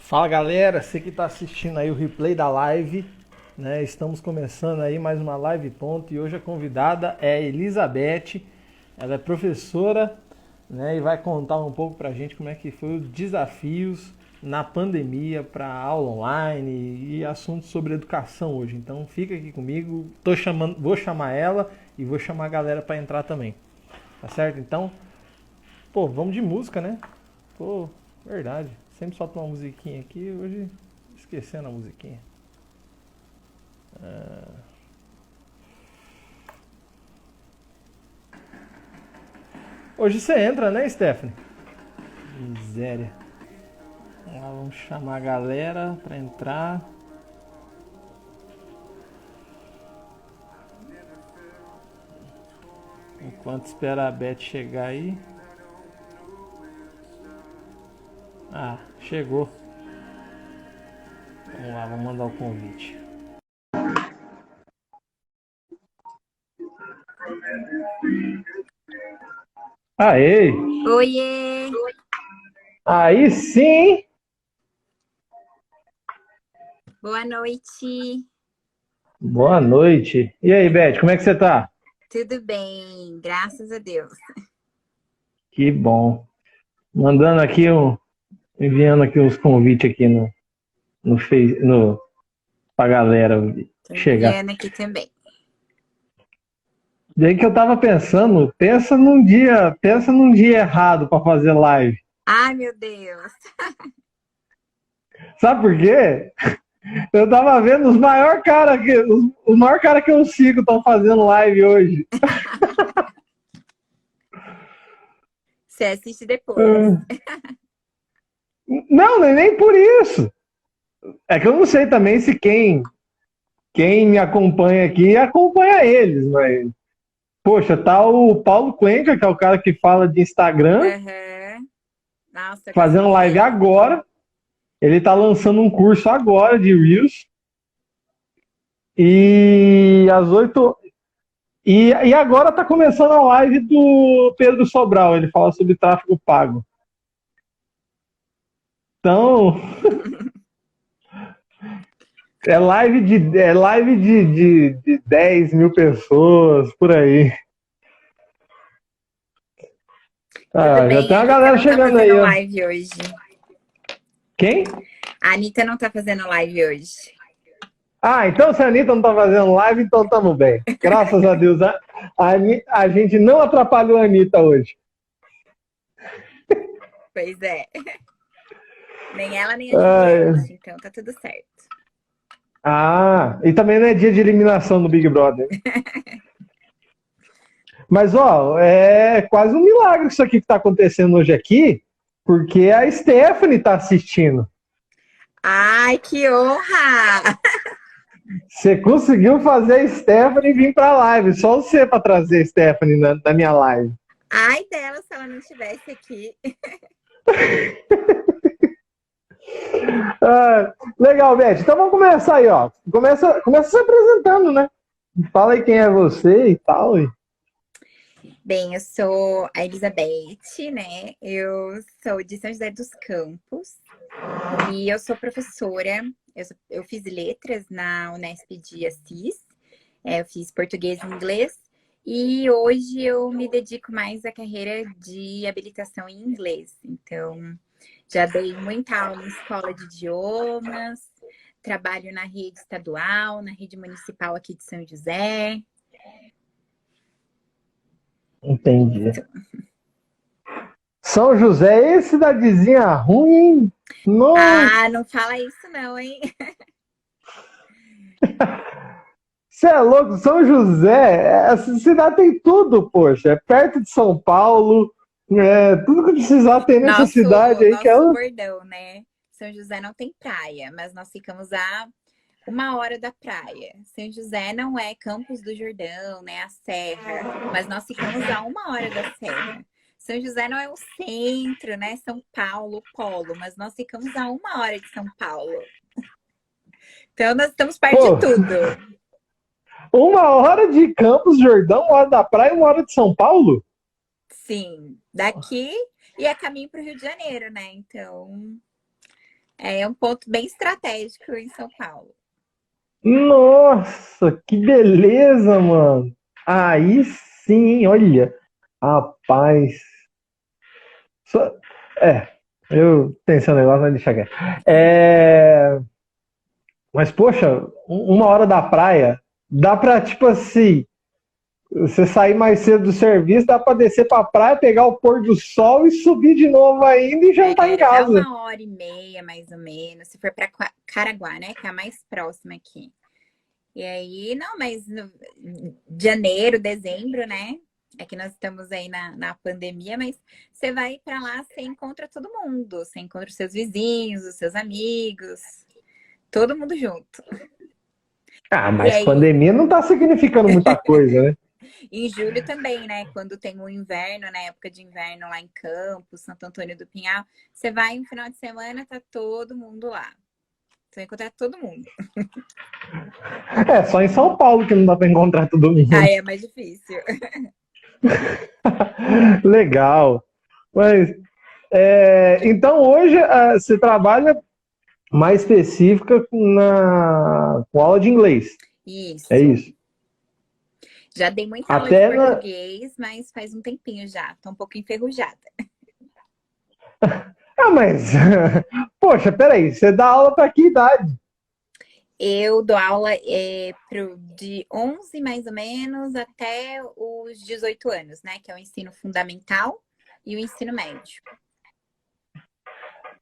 Fala galera, você que está assistindo aí o replay da live, né? Estamos começando aí mais uma live ponto e hoje a convidada é a Elizabeth. Ela é professora, né? E vai contar um pouco pra gente como é que foi os desafios na pandemia para aula online e assuntos sobre educação hoje. Então fica aqui comigo, vou chamar ela e vou chamar a galera para entrar também. Tá certo? Então, pô, vamos de música, né? Pô, verdade. Sempre solta uma musiquinha aqui, hoje esquecendo a musiquinha. Hoje você entra, né, Stephanie? Miséria. Vamos chamar a galera pra entrar. Enquanto espera a Beth chegar aí. Ah, chegou. Vamos lá, vamos mandar o convite. Aê! Oiê! Aí sim! Boa noite. Boa noite. E aí, Beth, como é que você tá? Tudo bem? Graças a Deus. Que bom. Mandando aqui enviando aqui uns convites aqui no Face, pra galera Tô chegar. enviando aqui também. Daí que eu tava pensando, pensa num dia errado pra fazer live. Ai, meu Deus. Sabe por quê? Eu tava vendo os maior cara que eu sigo estão fazendo live hoje. Você assiste depois. Não, nem por isso. É que eu não sei também se quem me acompanha aqui acompanha eles, mas poxa, tá o Paulo Cuenca, que é o cara que fala de Instagram, Uhum. Nossa, eu gosto fazendo muito live dele. agora. Ele tá lançando um curso agora de Reels. E às 8. E agora tá começando a live do Pedro Sobral. Ele fala sobre tráfego pago. Então, é live de 10 mil pessoas, por aí. Tudo Ah, já bem, tem a uma Anitta galera não tá chegando aí, fazendo ó. live hoje. Quem? A Anitta não tá fazendo live hoje. Ah, então se a Anitta não tá fazendo live, então tamo bem. Graças a Deus. A gente não atrapalhou a Anitta hoje. Pois é. Nem ela, nem a Ah, Juliette. Então tá tudo certo. e também não é dia de eliminação do Big Brother. Mas, ó, é quase um milagre isso aqui que tá acontecendo hoje aqui, porque a Stephanie tá assistindo. Ai, que honra! Você conseguiu fazer a Stephanie vir pra live. Só você pra trazer a Stephanie na minha live. Ai dela se ela não estivesse aqui. Legal, Beth. Então vamos começar aí, ó. Começa se apresentando, né? Fala aí quem é você e tal. Bem, eu sou a Elizabeth, né? Eu sou de São José dos Campos e eu sou professora. Eu fiz letras na Unesp de Assis, eu fiz português e inglês e hoje eu me dedico mais à carreira de habilitação em inglês. Então, já dei muita aula em escola de idiomas, trabalho na rede estadual, na rede municipal aqui de São José. Entendi. São José é cidadezinha ruim, hein? Nossa, Ah, não fala isso não, hein? você é louco. São José, essa cidade tem tudo, poxa. É perto de São Paulo. Tudo que precisar tem nessa cidade aí que Nosso ela. bordão, né? São José não tem praia, mas nós ficamos a 1 hora da praia. São José não é Campos do Jordão, né? A Serra, mas nós ficamos a 1 hora da Serra. São José não é o centro, né? São Paulo, o polo, mas nós ficamos a 1 hora de São Paulo. Então nós estamos perto de Pô, tudo. 1 hora de Campos, Jordão, 1 hora da praia, 1 hora de São Paulo? Sim, daqui e é caminho para o Rio de Janeiro, né? Então É um ponto bem estratégico em São Paulo. Nossa, que beleza, mano. Aí sim, olha. Rapaz. Só- É, eu tenho esse negócio, mas deixa quieto. Mas, poxa, uma hora da praia, dá pra, tipo assim, você sair mais cedo do serviço, dá pra descer pra praia, pegar o pôr do sol e subir de novo ainda e jantar em Dá casa. 1h30, mais ou menos, se for para Caraguá, né? Que é a mais próxima aqui. E aí, não, mas no janeiro, dezembro, né? É que nós estamos aí na pandemia, mas você vai para lá, você encontra todo mundo. Você encontra os seus vizinhos, os seus amigos, todo mundo junto. Ah, E mas aí, pandemia não tá significando muita coisa, né? em julho também, né? Quando tem o inverno, na época de inverno lá em Campos, Santo Antônio do Pinhal, você vai um final de semana, tá todo mundo lá. Você vai encontrar todo mundo. É, só em São Paulo que não dá pra encontrar todo mundo. Aí é mais difícil. Legal. Mas, então hoje você trabalha mais específica com aula de inglês. É Isso. isso. Já dei muita aula de Até na. português, mas faz um tempinho já. Tô um pouco enferrujada. Ah, mas. Poxa, peraí, você dá aula para que idade? Eu dou aula de 11 mais ou menos até os 18 anos, né? Que é o ensino fundamental e o ensino médio.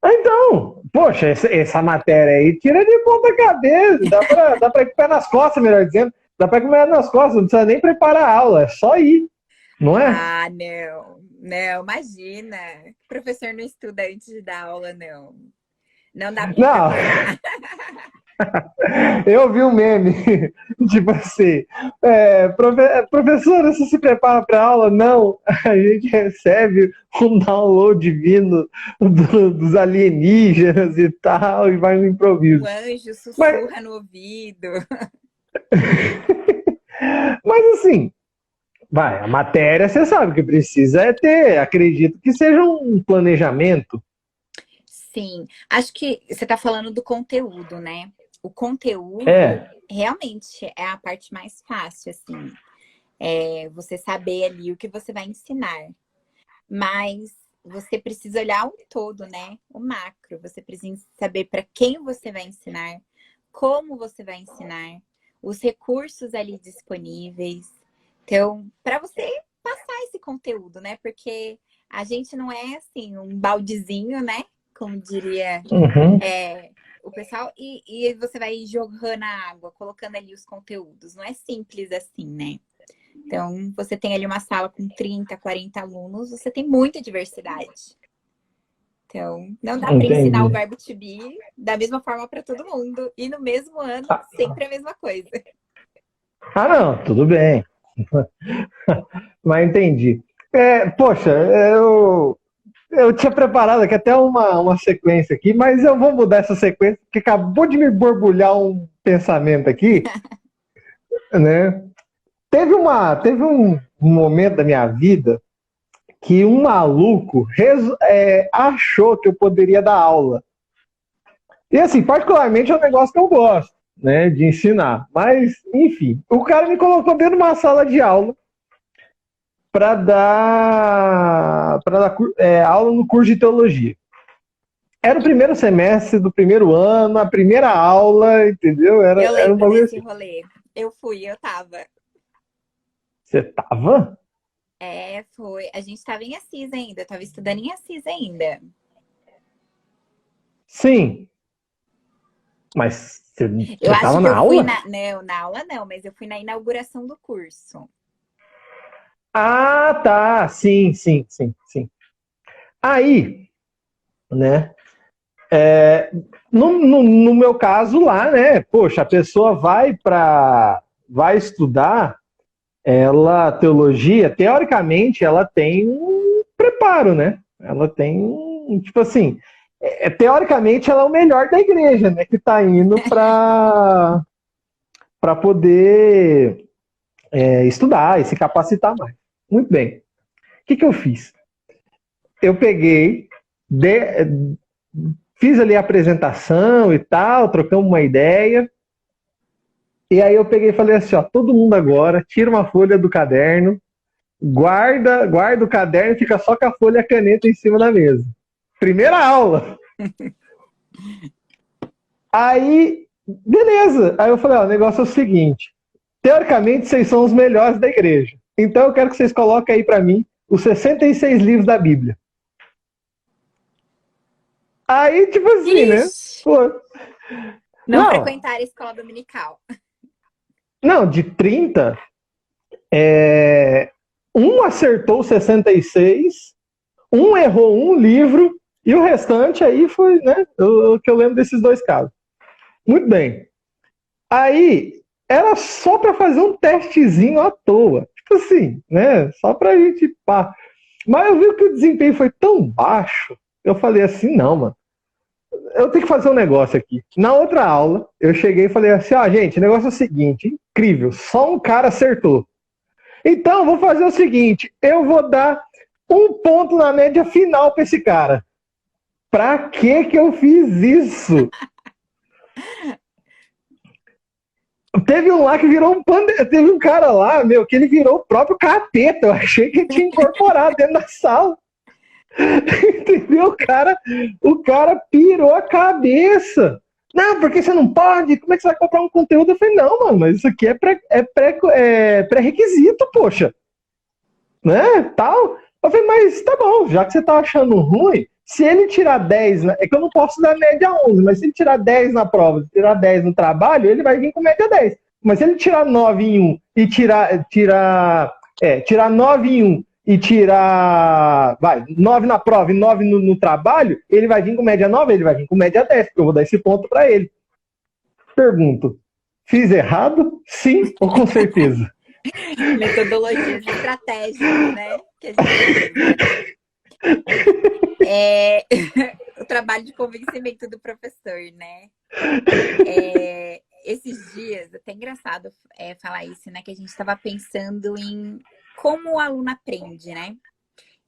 Ah, então, poxa, essa matéria aí tira de ponta cabeça, dá pra ir com o pé nas costas, melhor dizendo. Dá pra ir com o pé nas costas, não precisa nem preparar a aula, é só ir, não é? Ah, não. Não, imagina. O professor não estuda antes de dar aula, não. Não dá para Não, improvisar. eu vi um meme, tipo assim, professora, você se prepara para aula? Não, a gente recebe um download vindo dos alienígenas e tal, e vai no O improviso. anjo Mas, sussurra no ouvido. mas assim, vai, a matéria você sabe que precisa é ter, acredito que seja um planejamento. Sim, acho que você está falando do conteúdo, né? O conteúdo É, realmente é a parte mais fácil, assim. É você saber ali o que você vai ensinar. Mas você precisa olhar o todo, né? O macro. Você precisa saber para quem você vai ensinar, como você vai ensinar, os recursos ali disponíveis. Então, para você passar esse conteúdo, né? Porque a gente não é assim, um baldezinho, né? Como diria uhum, o pessoal, e você vai jogando a água, colocando ali os conteúdos. Não é simples assim, né? Então, você tem ali uma sala com 30, 40 alunos, você tem muita diversidade. Então, não dá para ensinar o entendi. verbo to be da mesma forma para todo mundo. E no mesmo ano, sempre a mesma coisa. Ah, não, tudo bem, mas entendi. Poxa, eu tinha preparado aqui até uma sequência aqui, mas eu vou mudar essa sequência, porque acabou de me borbulhar um pensamento aqui, né? Teve um momento da minha vida que um maluco achou que eu poderia dar aula. E assim, particularmente é um negócio que eu gosto, né, de ensinar. Mas, enfim, o cara me colocou dentro de uma sala de aula para dar aula no curso de teologia. Era o primeiro semestre do primeiro ano, a primeira aula, entendeu? Eu Era um lembro bagulho desse assim. rolê. Eu tava. Você tava? Foi. A gente tava em Assis ainda, eu tava estudando em Assis ainda. Sim. Mas Eu você acho tava que na eu fui aula? não, na aula não, mas eu fui na inauguração do curso. Ah, tá. Sim, sim, sim, sim. Aí, né? No meu caso lá, né? Poxa, a pessoa vai estudar, teologia, teoricamente, ela tem um preparo, né? Ela tem, tipo assim, teoricamente ela é o melhor da igreja, né? Que está indo para poder estudar e se capacitar mais. Muito bem. O que eu fiz? Eu peguei, fiz ali a apresentação e tal, trocamos uma ideia. E aí eu peguei e falei assim, ó, todo mundo agora, tira uma folha do caderno, guarda o caderno e fica só com a folha e a caneta em cima da mesa. Primeira aula. Aí, beleza. Aí eu falei, ó, o negócio é o seguinte. Teoricamente, vocês são os melhores da igreja. Então eu quero que vocês coloquem aí pra mim os 66 livros da Bíblia. Aí, tipo assim, né? Ixi, Pô, não não, frequentar a escola dominical. não, de 30, um acertou 66, um errou um livro, e o restante aí foi, né? O que eu lembro desses dois casos. Muito bem. Aí, era só para fazer um testezinho à toa. Tipo assim, né? Só pra gente pá. Mas eu vi que o desempenho foi tão baixo, eu falei assim, não, mano. Eu tenho que fazer um negócio aqui. Na outra aula, eu cheguei e falei assim, ó, gente, o negócio é o seguinte, incrível, só um cara acertou. Então, eu vou fazer o seguinte, eu vou dar um ponto na média final para esse cara. Pra que eu fiz isso? Teve um lá que virou teve um cara lá, meu, que ele virou o próprio capeta. Eu achei que ele tinha incorporado dentro da sala. Entendeu? O cara pirou a cabeça. Não, porque você não pode? Como é que você vai comprar um conteúdo? Eu falei, não, mano, mas isso aqui é pré-requisito, poxa. Né? Tal. Eu falei, mas tá bom, já que você tá achando ruim, se ele tirar 10, é que eu não posso dar média 11, mas se ele tirar 10 na prova, se tirar 10 no trabalho, ele vai vir com média 10. Mas se ele tirar 9 em um e tirar 9 em um e tirar, 9 na prova e 9 no trabalho, ele vai vir com média 9, ele vai vir com média 10, porque eu vou dar esse ponto para ele. Pergunto, fiz errado? Sim ou com certeza? Metodologias estratégicas, né? Que a gente usa. O trabalho de convencimento do professor, né? Esses dias, até engraçado falar isso, né? Que a gente estava pensando em como o aluno aprende, né?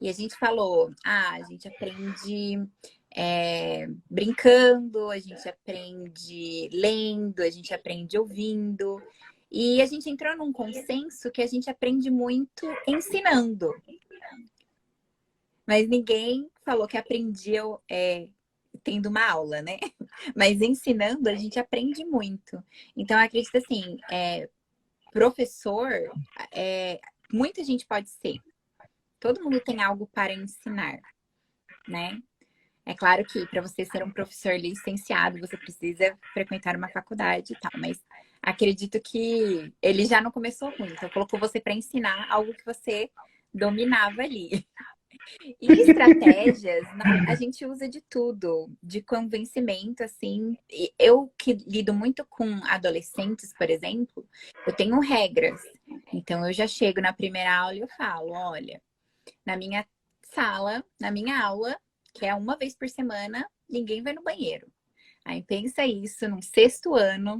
E a gente falou, a gente aprende brincando, a gente aprende lendo, a gente aprende ouvindo. E a gente entrou num consenso que a gente aprende muito ensinando. Mas ninguém falou que aprendia tendo uma aula, né? Mas ensinando, a gente aprende muito. Então, eu acredito assim, professor, muita gente pode ser. Todo mundo tem algo para ensinar, né? É claro que para você ser um professor licenciado, você precisa frequentar uma faculdade e tal, mas acredito que ele já não começou ruim, então colocou você para ensinar algo que você dominava ali. E estratégias, a gente usa de tudo, de convencimento, assim. Eu que lido muito com adolescentes, por exemplo, eu tenho regras. Então, eu já chego na primeira aula e eu falo, olha, na minha sala, na minha aula, que é uma vez por semana, ninguém vai no banheiro. Aí pensa isso, num sexto ano,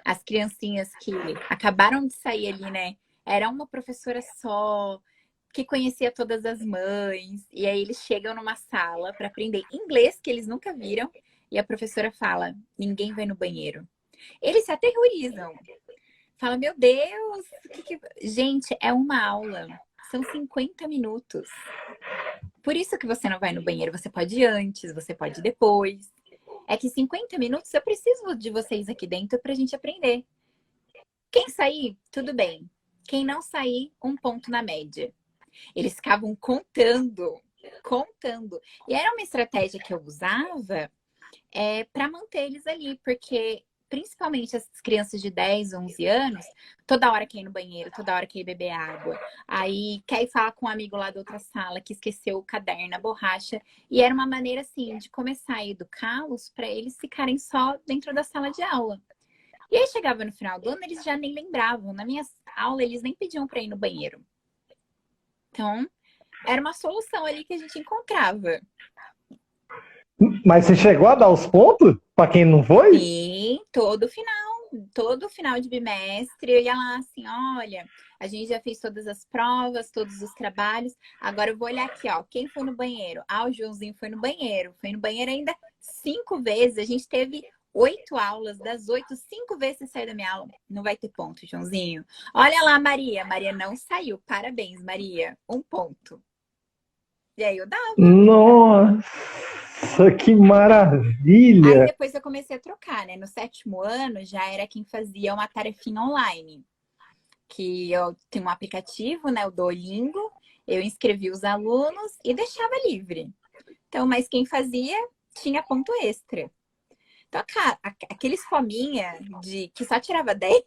as criancinhas que acabaram de sair ali, né? Era uma professora só, que conhecia todas as mães, e aí eles chegam numa sala para aprender inglês que eles nunca viram, e a professora fala, ninguém vai no banheiro. Eles se aterrorizam. Fala, meu Deus, gente, é uma aula. São 50 minutos. Por isso que você não vai no banheiro. Você pode ir antes, você pode ir depois. É que 50 minutos eu preciso de vocês aqui dentro para a gente aprender. Quem sair, tudo bem. Quem não sair, um ponto na média. Eles ficavam contando. E era uma estratégia que eu usava para manter eles ali, porque principalmente as crianças de 10, 11 anos, toda hora quer ir no banheiro, toda hora quer ir beber água. Aí quer ir falar com um amigo lá da outra sala que esqueceu o caderno, a borracha. E era uma maneira, assim, de começar a educá-los para eles ficarem só dentro da sala de aula. E aí chegava no final do ano, eles já nem lembravam. Na minha aula, eles nem pediam para ir no banheiro. Então, era uma solução ali que a gente encontrava. Mas você chegou a dar os pontos para quem não foi? Sim, todo final de bimestre, eu ia lá assim, olha, a gente já fez todas as provas, todos os trabalhos. Agora eu vou olhar aqui, ó, quem foi no banheiro? Ah, o Joãozinho foi no banheiro. Foi no banheiro ainda 5 vezes. A gente teve 8 aulas, das 8, 5 vezes você saiu da minha aula. Não vai ter ponto, Joãozinho. Olha lá, Maria. Maria não saiu. Parabéns, Maria. 1 ponto. E aí eu dava. Nossa, que Aí maravilha! depois eu comecei a trocar, né? No 7º ano já era quem fazia uma tarefinha online. Que eu tinha um aplicativo, né? O Duolingo. Eu inscrevia os alunos e deixava livre. Então, mas quem fazia tinha ponto extra. Então, aqueles fominha de que só tirava 10,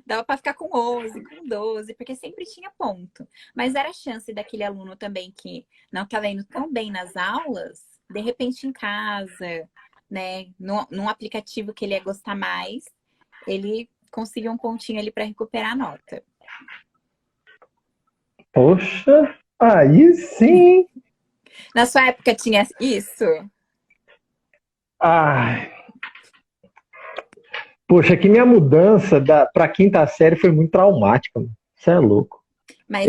dava para ficar com 11, com 12, porque sempre tinha ponto. Mas era a chance daquele aluno também que não estava indo tão bem nas aulas, de repente em casa, né, num aplicativo que ele ia gostar mais, ele conseguia um pontinho ali para recuperar a nota. Poxa, aí sim! Na sua época tinha isso? Ai, poxa, que minha mudança pra quinta série foi muito traumática, mano. Você é louco. Mas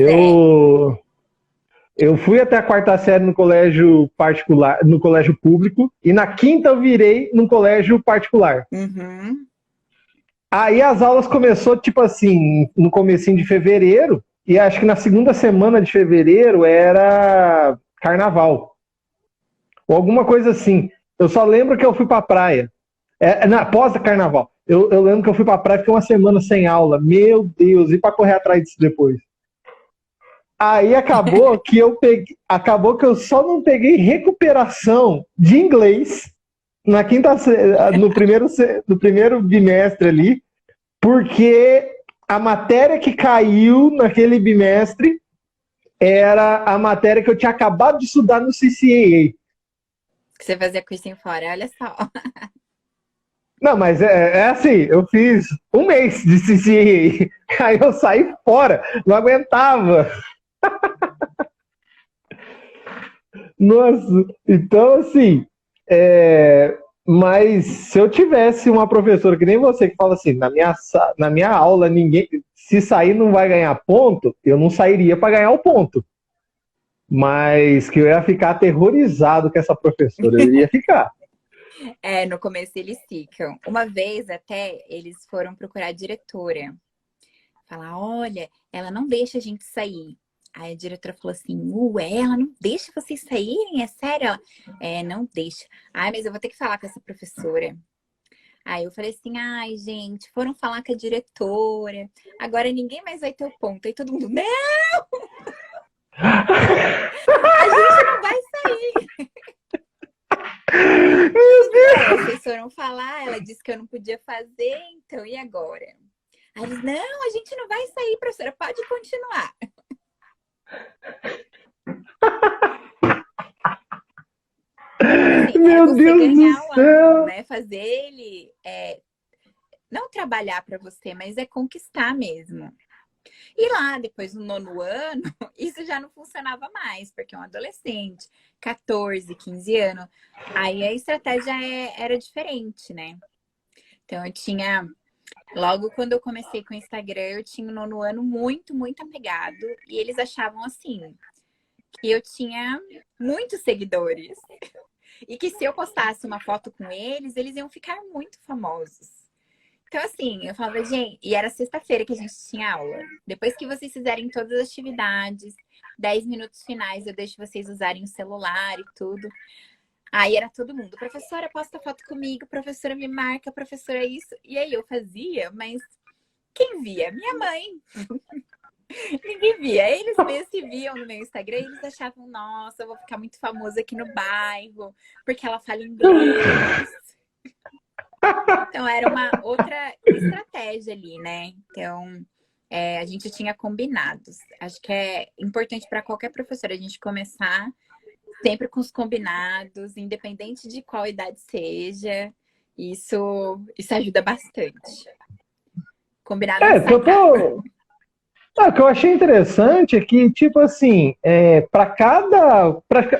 Eu fui até a quarta série no colégio particular, no colégio público, e na quinta eu virei no colégio particular. Uhum. Aí as aulas começou, tipo assim, no comecinho de fevereiro, e acho que na segunda semana de fevereiro era carnaval. Ou alguma coisa assim. Eu só lembro que eu fui pra praia. Após o carnaval. Eu lembro que eu fui pra praia e fiquei uma semana sem aula. Meu Deus, e pra correr atrás disso depois? Aí acabou que eu só não peguei recuperação de inglês na no primeiro bimestre ali, porque a matéria que caiu naquele bimestre era a matéria que eu tinha acabado de estudar no CCAA. Que você fazia cursinho fora, olha só. Não, mas é assim, eu fiz 1 mês de CCAA, aí eu saí fora, não aguentava. Nossa, então assim, mas se eu tivesse uma professora que nem você que fala assim, na minha aula ninguém, se sair não vai ganhar ponto, eu não sairia para ganhar o ponto. Mas que eu ia ficar aterrorizado com essa professora, eu ia ficar. No começo eles ficam. Uma vez até eles foram procurar a diretora. Falar, olha, ela não deixa a gente sair. Aí a diretora falou assim, ué, ela não deixa vocês saírem? É sério? Ela, não deixa. Ai, mas eu vou ter que falar com essa professora. Aí eu falei assim, ai, gente, foram falar com a diretora. Agora ninguém mais vai ter o ponto. Aí todo mundo, não! A gente não vai sair. Vocês foram falar, ela disse que eu não podia fazer, então e agora? Aí eles, não, a gente não vai sair, professora, pode continuar. Assim, Meu Deus ganhar do o céu! aluno, né? Fazer ele não trabalhar para você, mas é conquistar mesmo. E lá, depois no 9º ano, isso já não funcionava mais, porque é um adolescente, 14, 15 anos. Aí a estratégia era diferente, né? Então eu tinha... Logo quando eu comecei com o Instagram, eu tinha o 9º ano muito, muito apegado. E eles achavam assim, que eu tinha muitos seguidores. E que se eu postasse uma foto com eles, eles iam ficar muito famosos. Então, assim, eu falava, gente... E era sexta-feira que a gente tinha aula. Depois que vocês fizerem todas as atividades, 10 minutos finais, eu deixo vocês usarem o celular e tudo. Aí era todo mundo, professora, posta foto comigo, professora me marca, professora isso. E aí eu fazia, mas quem via? Minha mãe. Ninguém via. Eles mesmos se viam no meu Instagram e eles achavam, nossa, eu vou ficar muito famosa aqui no bairro, porque ela fala inglês. Então era uma outra estratégia ali, né? Então a gente tinha combinados. Acho que é importante para qualquer professora a gente começar sempre com os combinados, independente de qual idade seja. Isso ajuda bastante. Combinado não sai caro. O que eu achei interessante é que, tipo assim,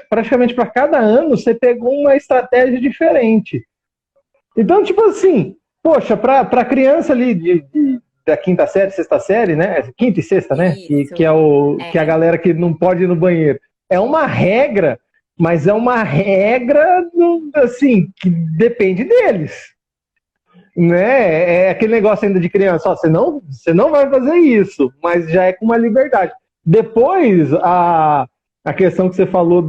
praticamente para cada ano, você pegou uma estratégia diferente. Então, tipo assim, poxa, para criança ali da quinta série, sexta série, né? Quinta e sexta, né? Isso. Que é que é a galera que não pode ir no banheiro. É uma regra, mas é uma regra assim, que depende deles. Né? É aquele negócio ainda de criança, ó, você não vai fazer isso, mas já é com uma liberdade. Depois, a questão que você falou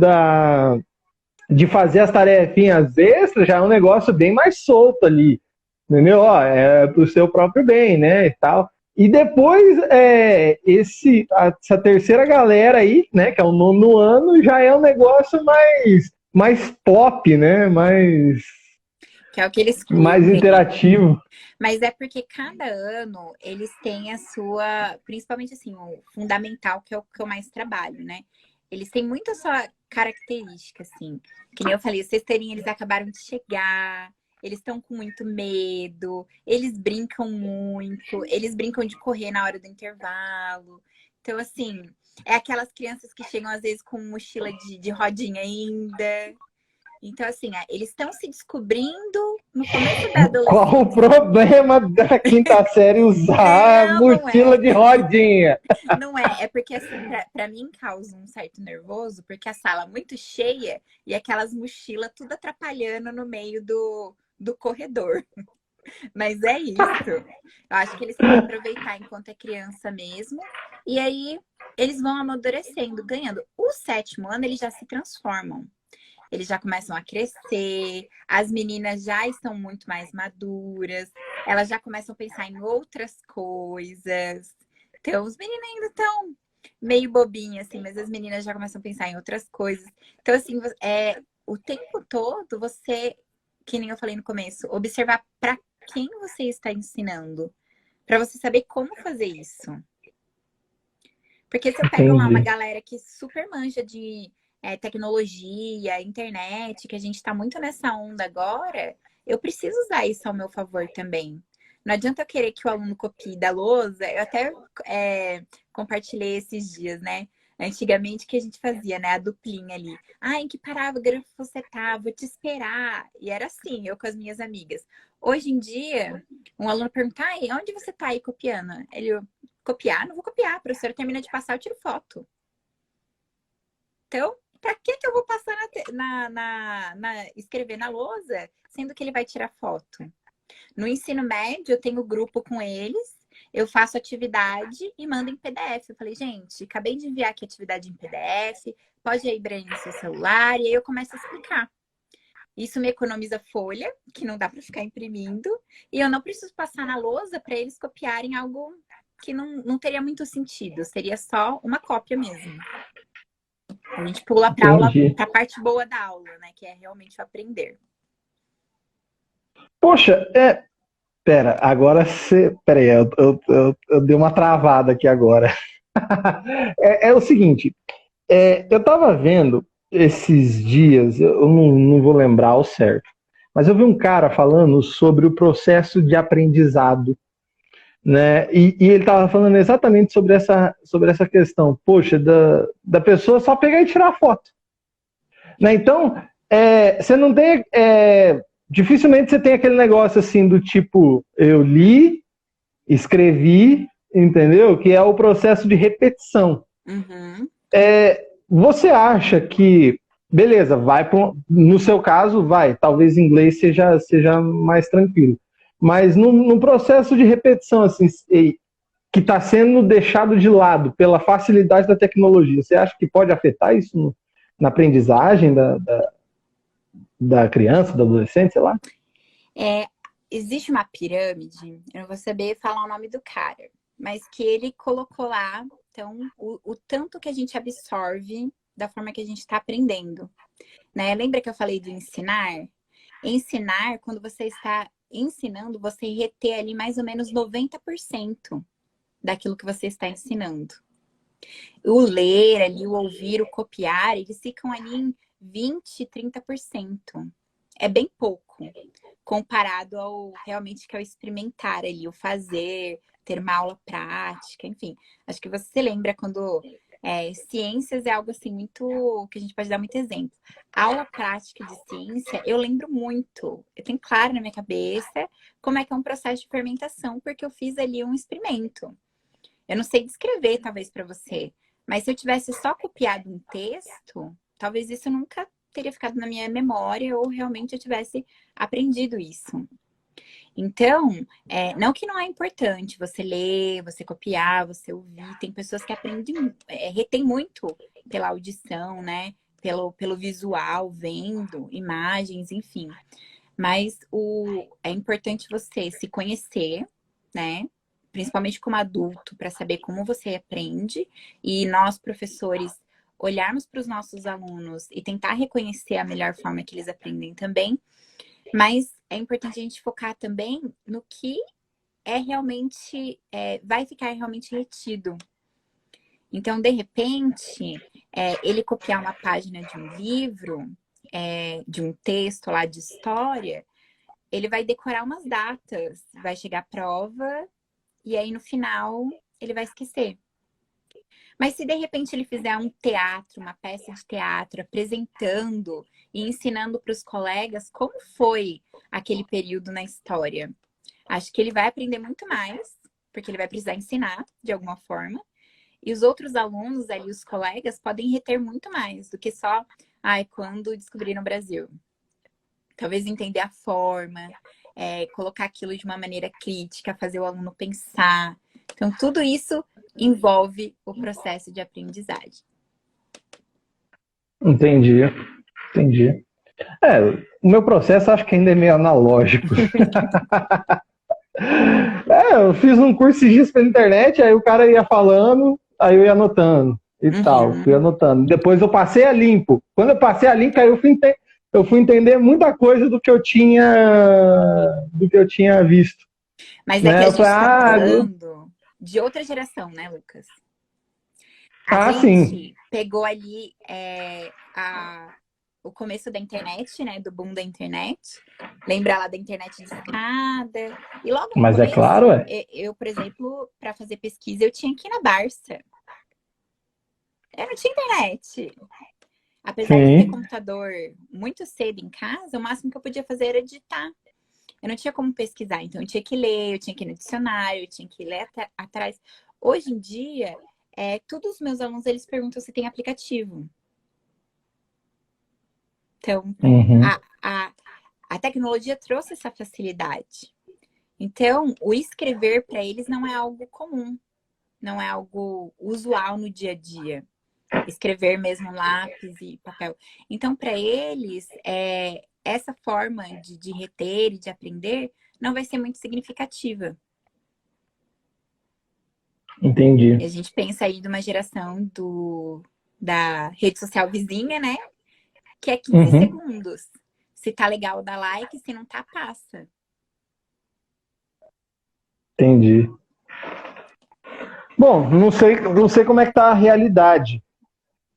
de fazer as tarefinhas extras já é um negócio bem mais solto ali, entendeu? Ó, é pro seu próprio bem, né, e tal. E depois, essa terceira galera aí, né, que é o nono ano, já é um negócio mais pop, né, Que é o que eles mais curtem. interativo. Mas é porque cada ano eles têm a sua, principalmente assim, o fundamental, que é o que eu mais trabalho, né? Eles têm muito a sua característica, assim. Que nem eu falei, os cesteirinhos, eles acabaram de chegar, eles estão com muito medo, eles brincam de correr na hora do intervalo. Então, assim, é aquelas crianças que chegam às vezes com mochila de rodinha ainda. Então, assim, eles estão se descobrindo no começo da Qual o adolescência. problema da quinta série usar Não, não mochila é. de rodinha? Não é. É porque, assim, pra mim causa um certo nervoso, porque a sala é muito cheia e aquelas mochilas tudo atrapalhando no meio do corredor. Mas é isso. Eu acho que eles têm que aproveitar enquanto é criança mesmo. E aí, eles vão amadurecendo, ganhando. O sétimo ano, eles já se transformam. Eles já começam a crescer, as meninas já estão muito mais maduras, elas já começam a pensar em outras coisas. Então, os meninos ainda estão meio bobinhos, assim, mas as meninas já começam a pensar em outras coisas. Então, assim, o tempo todo você, que nem eu falei no começo, observar para quem você está ensinando, para você saber como fazer isso. Porque se eu pego lá uma Entendi. galera que super manja de tecnologia, internet, que a gente está muito nessa onda agora, eu preciso usar isso ao meu favor também. Não adianta eu querer que o aluno copie da lousa. Eu até compartilhei esses dias, né? Antigamente que a gente fazia, né? A duplinha ali. Ah, em que parágrafo você tá? Vou te esperar. E era assim, eu com as minhas amigas. Hoje em dia, um aluno pergunta, ai, onde você tá aí copiando? Ele, copiar? Não vou copiar. A professora termina de passar, eu tiro foto. Então, para que eu vou passar escrever na lousa, sendo que ele vai tirar foto? No ensino médio, eu tenho grupo com eles, eu faço atividade e mando em PDF. Eu falei, gente, acabei de enviar aqui a atividade em PDF, pode ir aí no seu celular, e aí eu começo a explicar. Isso me economiza folha, que não dá para ficar imprimindo, e eu não preciso passar na lousa para eles copiarem algo que não teria muito sentido, seria só uma cópia mesmo. A gente pula para aula, Entendi. para a parte boa da aula, né? Que é realmente o aprender. Poxa, pera, agora você. Pera aí, eu dei uma travada aqui agora. É o seguinte, eu tava vendo esses dias, eu não vou lembrar ao certo, mas eu vi um cara falando sobre o processo de aprendizado, né? E ele estava falando exatamente sobre essa questão, poxa, da pessoa só pegar e tirar foto. Né? Então, você não tem. Dificilmente você tem aquele negócio assim do tipo, eu li, escrevi, entendeu? Que é o processo de repetição. Uhum. Você acha que, beleza, no seu caso, vai, talvez inglês seja mais tranquilo. Mas no processo de repetição, assim, que está sendo deixado de lado pela facilidade da tecnologia, você acha que pode afetar isso na aprendizagem da criança, do adolescente, sei lá? Existe uma pirâmide, eu não vou saber falar o nome do cara, mas que ele colocou lá, então, o tanto que a gente absorve da forma que a gente está aprendendo. Né? Lembra que eu falei do ensinar? Ensinar, quando você está ensinando, você reter ali mais ou menos 90% daquilo que você está ensinando. O ler ali, o ouvir, o copiar, eles ficam ali em 20, 30%. É bem pouco, comparado ao realmente que é o experimentar ali, o fazer, ter uma aula prática, enfim. Acho que você se lembra quando Ciências é algo assim muito que a gente pode dar muito exemplo. Aula prática de ciência, eu lembro muito. Eu tenho claro na minha cabeça como é que é um processo de fermentação, porque eu fiz ali um experimento. Eu não sei descrever, talvez, para você, mas se eu tivesse só copiado um texto, talvez isso nunca teria ficado na minha memória ou realmente eu tivesse aprendido isso. Então, não que não é importante você ler, você copiar, você ouvir. Tem pessoas que aprendem, retém muito pela audição, né? Pelo visual, vendo imagens, enfim. Mas é importante você se conhecer, né? Principalmente como adulto, para saber como você aprende. E nós, professores, olharmos para os nossos alunos e tentar reconhecer a melhor forma que eles aprendem também. Mas é importante a gente focar também no que vai ficar realmente retido. Então, de repente, ele copiar uma página de um livro, de um texto lá de história, ele vai decorar umas datas, vai chegar a prova, e aí no final ele vai esquecer. Mas se de repente ele fizer um teatro, uma peça de teatro, apresentando e ensinando para os colegas como foi aquele período na história, acho que ele vai aprender muito mais, porque ele vai precisar ensinar de alguma forma. E os outros alunos ali, os colegas, podem reter muito mais do que só, quando descobriram o Brasil. Talvez entender a forma, colocar aquilo de uma maneira crítica, fazer o aluno pensar. Então, tudo isso envolve o processo de aprendizagem. Entendi, entendi. O meu processo acho que ainda é meio analógico. Eu fiz um curso esses dias pela internet, aí o cara ia falando, aí eu ia anotando e tal, fui Uhum. anotando. Depois eu passei a limpo. Quando eu passei a limpo, aí eu fui entender muita coisa do que eu tinha visto. Mas é que Né? a Eu gente falei, está falando de outra geração, né, Lucas? A sim. gente pegou ali o começo da internet, né? Do boom da internet. Lembra lá da internet de escada? E logo no Mas é claro, começo, eu, por exemplo, para fazer pesquisa, eu tinha que ir na Barça. Eu não tinha internet. Apesar de ter Sim. computador muito cedo em casa, o máximo que eu podia fazer era digitar. Eu não tinha como pesquisar, então eu tinha que ler, eu tinha que ir no dicionário, eu tinha que ler atrás. Hoje em dia, todos os meus alunos, eles perguntam se tem aplicativo. Então, Uhum. a, a, a tecnologia trouxe essa facilidade. Então, o escrever para eles não é algo comum, não é algo usual no dia a dia. Escrever mesmo lápis e papel. Então, para eles, essa forma de reter e de aprender não vai ser muito significativa. E Entendi. a gente pensa aí de uma geração da rede social vizinha, né? Que é 15 Uhum. segundos. Se tá legal, dá like, se não tá, passa. Entendi. Bom, não sei como é que tá a realidade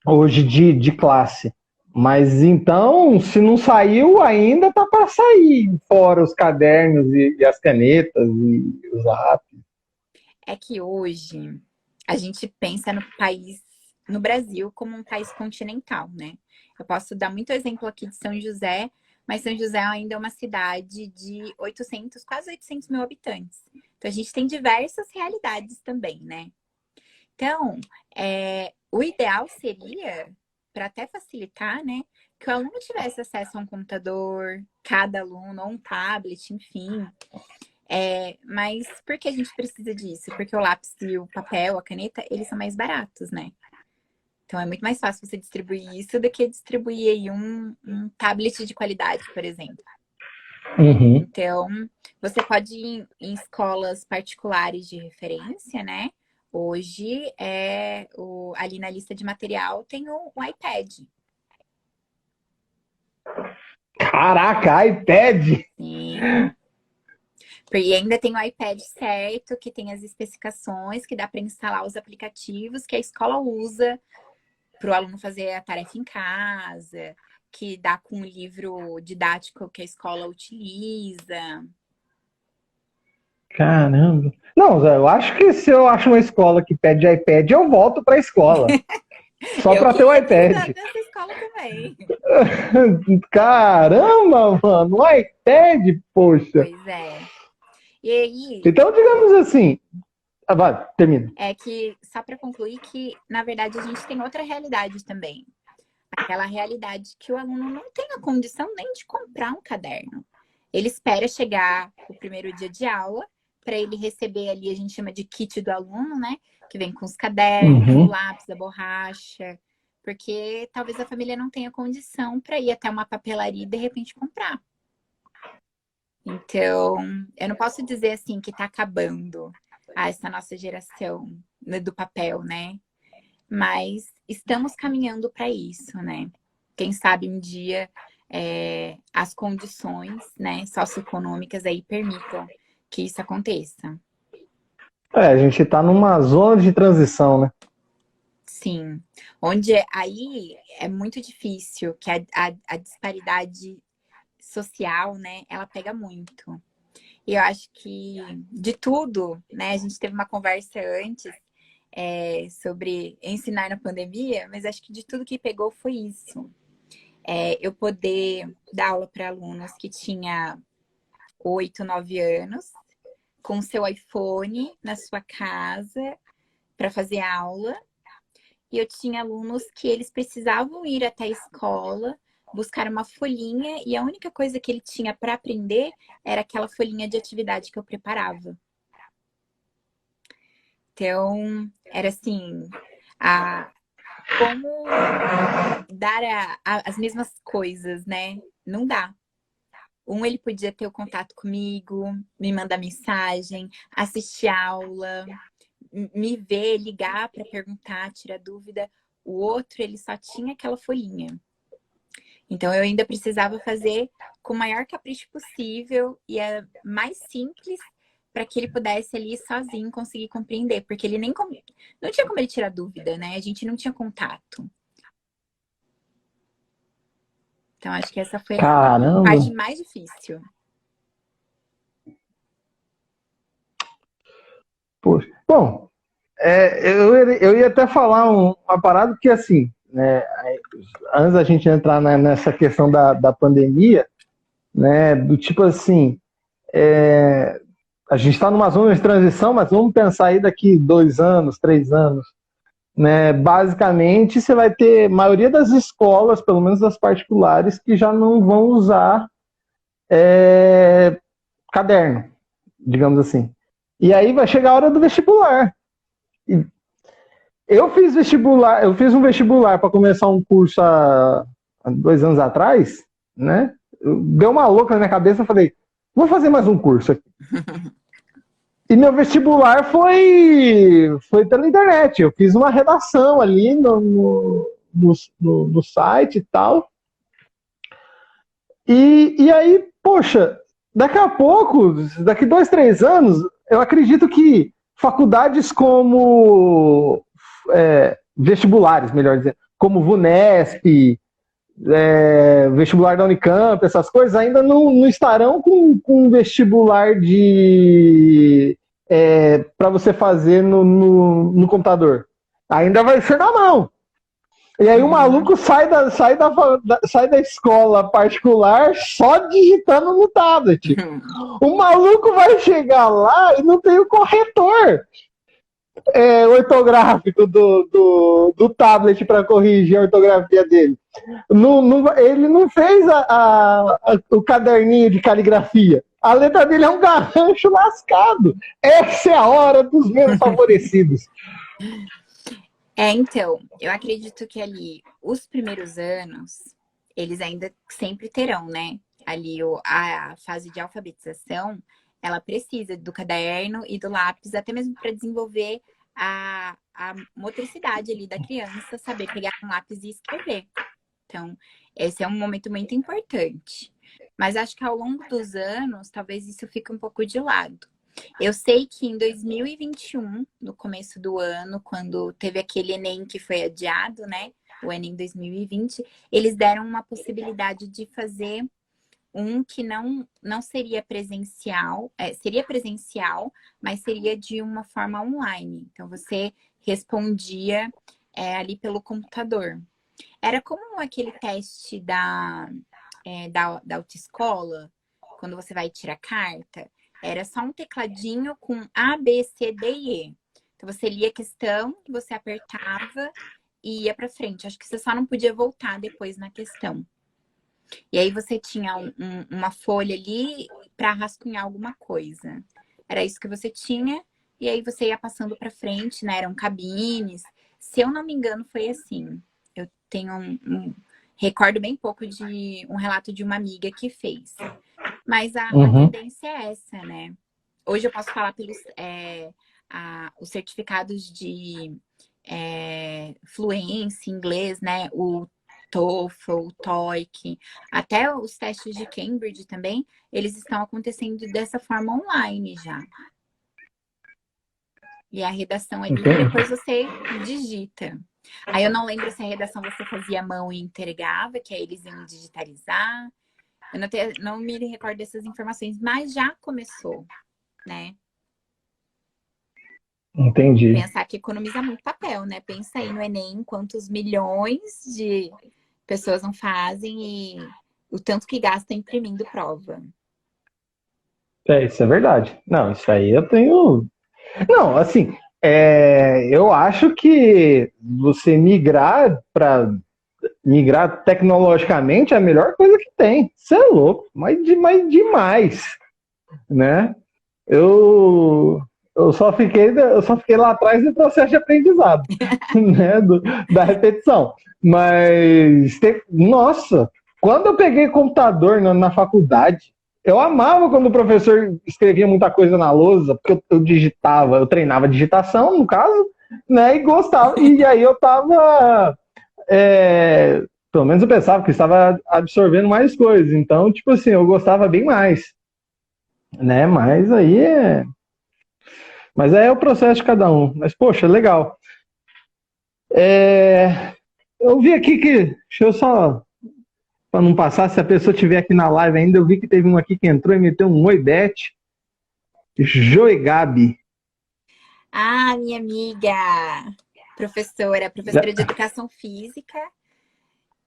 hoje de classe. Mas então, se não saiu ainda, tá para sair, fora os cadernos e as canetas e os lápis. É que hoje a gente pensa no Brasil, como um país continental, né? Eu posso dar muito exemplo aqui de São José, mas São José ainda é uma cidade de 800, quase 800 mil habitantes. Então a gente tem diversas realidades também, né? Então, o ideal seria, para até facilitar, né, que o aluno tivesse acesso a um computador, cada aluno, ou um tablet, enfim. Mas por que a gente precisa disso? Porque o lápis e o papel, a caneta, eles são mais baratos, né? Então é muito mais fácil você distribuir isso do que distribuir aí um tablet de qualidade, por exemplo. Uhum. Então, você pode ir em escolas particulares de referência, né? Hoje, ali na lista de material tem o iPad. Caraca, iPad! Sim. E ainda tem o iPad certo, que tem as especificações, que dá para instalar os aplicativos que a escola usa para o aluno fazer a tarefa em casa, que dá com o livro didático que a escola utiliza. Caramba. Não, Zé, eu acho que se eu acho uma escola que pede iPad, eu volto para a escola. Só Eu para ter o queria ter iPad. estudado nessa escola também. Caramba, mano, um iPad, poxa. Pois é. E aí, Então, digamos assim. Ah, vai, termina. é que, só para concluir, que na verdade a gente tem outra realidade também. Aquela realidade que o aluno não tem a condição nem de comprar um caderno. Ele espera chegar o primeiro dia de aula para ele receber ali, a gente chama de kit do aluno, né? Que vem com os cadernos, o Uhum. lápis, a borracha, porque talvez a família não tenha condição para ir até uma papelaria e de repente comprar. Então, eu não posso dizer assim que está acabando essa nossa geração, né, do papel, né? Mas estamos caminhando para isso, né? Quem sabe um dia as condições, né, socioeconômicas aí permitam que isso aconteça. É, a gente tá numa zona de transição, né? Sim, onde aí é muito difícil, que a disparidade social, né, ela pega muito. E eu acho que de tudo, né, a gente teve uma conversa antes sobre ensinar na pandemia, mas acho que de tudo que pegou foi isso. Eu poder dar aula para alunos que tinha 8, 9 anos, com seu iPhone na sua casa para fazer aula. E eu tinha alunos que eles precisavam ir até a escola, buscar uma folhinha, e a única coisa que ele tinha para aprender era aquela folhinha de atividade que eu preparava. Então, era assim, a, como dar as mesmas coisas, né? Não dá. Ele podia ter o contato comigo, me mandar mensagem, assistir aula, me ver, ligar para perguntar, tirar dúvida. O outro, ele só tinha aquela folhinha. Então, eu ainda precisava fazer com o maior capricho possível e é mais simples para que ele pudesse ali sozinho conseguir compreender, porque ele nem não tinha como ele tirar dúvida, né? A gente não tinha contato. Então, acho que essa foi a Caramba. parte mais difícil. Poxa. Bom, eu ia até falar uma parada que, assim, né, antes da gente entrar nessa questão da pandemia, né, do tipo assim, a gente está numa zona de transição, mas vamos pensar aí daqui 2 anos, 3 anos, né? Basicamente, você vai ter a maioria das escolas, pelo menos das particulares, que já não vão usar caderno, digamos assim. E aí vai chegar a hora do vestibular. Eu fiz um vestibular para começar um curso há 2 anos atrás, né? Deu uma louca na minha cabeça, eu falei, vou fazer mais um curso aqui. E meu vestibular foi pela internet. Eu fiz uma redação ali no site e tal. E aí, poxa, daqui a pouco, daqui 2, 3 anos, eu acredito que faculdades como vestibulares, melhor dizendo, como VUNESP, vestibular da Unicamp, essas coisas, ainda não estarão com vestibular para você fazer no computador. Ainda vai ser na mão. E aí o Uhum. maluco sai da escola particular só digitando no tablet. O maluco vai chegar lá e não tem o corretor ortográfico do tablet para corrigir a ortografia dele. Ele não fez o caderninho de caligrafia. A letra dele é um garrancho lascado. Essa é a hora dos menos favorecidos. Então, eu acredito que ali, os primeiros anos, eles ainda sempre terão, né? Ali a fase de alfabetização, ela precisa do caderno e do lápis, até mesmo para desenvolver a motricidade ali da criança, saber pegar um lápis e escrever. Então, esse é um momento muito importante. Mas acho que ao longo dos anos, talvez isso fique um pouco de lado. Eu sei que em 2021, no começo do ano, quando teve aquele Enem que foi adiado, né? O Enem 2020, eles deram uma possibilidade de fazer um que não seria presencial, seria presencial, mas seria de uma forma online. Então, você respondia ali pelo computador. Era como aquele teste da autoescola, quando você vai tirar carta. Era só um tecladinho com A, B, C, D e E. Então, você lia a questão, você apertava e ia para frente. Acho que você só não podia voltar depois na questão. E aí você tinha uma folha ali para rascunhar alguma coisa. Era isso que você tinha, e aí você ia passando para frente, né? Eram cabines. Se eu não me engano, foi assim. Eu tenho recordo bem pouco de um relato de uma amiga que fez. Mas a Uhum. tendência é essa, né? Hoje eu posso falar pelos os certificados de fluência em inglês, né? O TOEFL, o TOEIC, até os testes de Cambridge também, eles estão acontecendo dessa forma online já. E a redação ali, Entendi. depois você digita. Aí eu não lembro se a redação você fazia à mão e entregava, que aí eles iam digitalizar. Eu não me recordo dessas informações, mas já começou, né? Entendi. Pensar que economiza muito papel, né? Pensa aí no Enem, quantos milhões de pessoas não fazem e o tanto que gasta imprimindo prova. Isso é verdade. Não, isso aí eu tenho. Não, assim, eu acho que você migrar tecnologicamente é a melhor coisa que tem. Você é louco, mas demais, né? Eu, eu só fiquei lá atrás do processo de aprendizado, né? Da repetição. Mas, nossa, quando eu peguei computador na faculdade, eu amava quando o professor escrevia muita coisa na lousa, porque eu digitava, eu treinava digitação, no caso, né? E gostava. E aí eu tava. Pelo menos eu pensava que estava absorvendo mais coisas. Então, tipo assim, eu gostava bem mais, né? Mas aí é o processo de cada um. Mas, poxa, legal. Eu vi aqui que. Deixa eu só. Para não passar, se a pessoa estiver aqui na live ainda, eu vi que teve um aqui que entrou e meteu um oi, Beth. Joe Gabi. Ah, minha amiga, professora de educação física.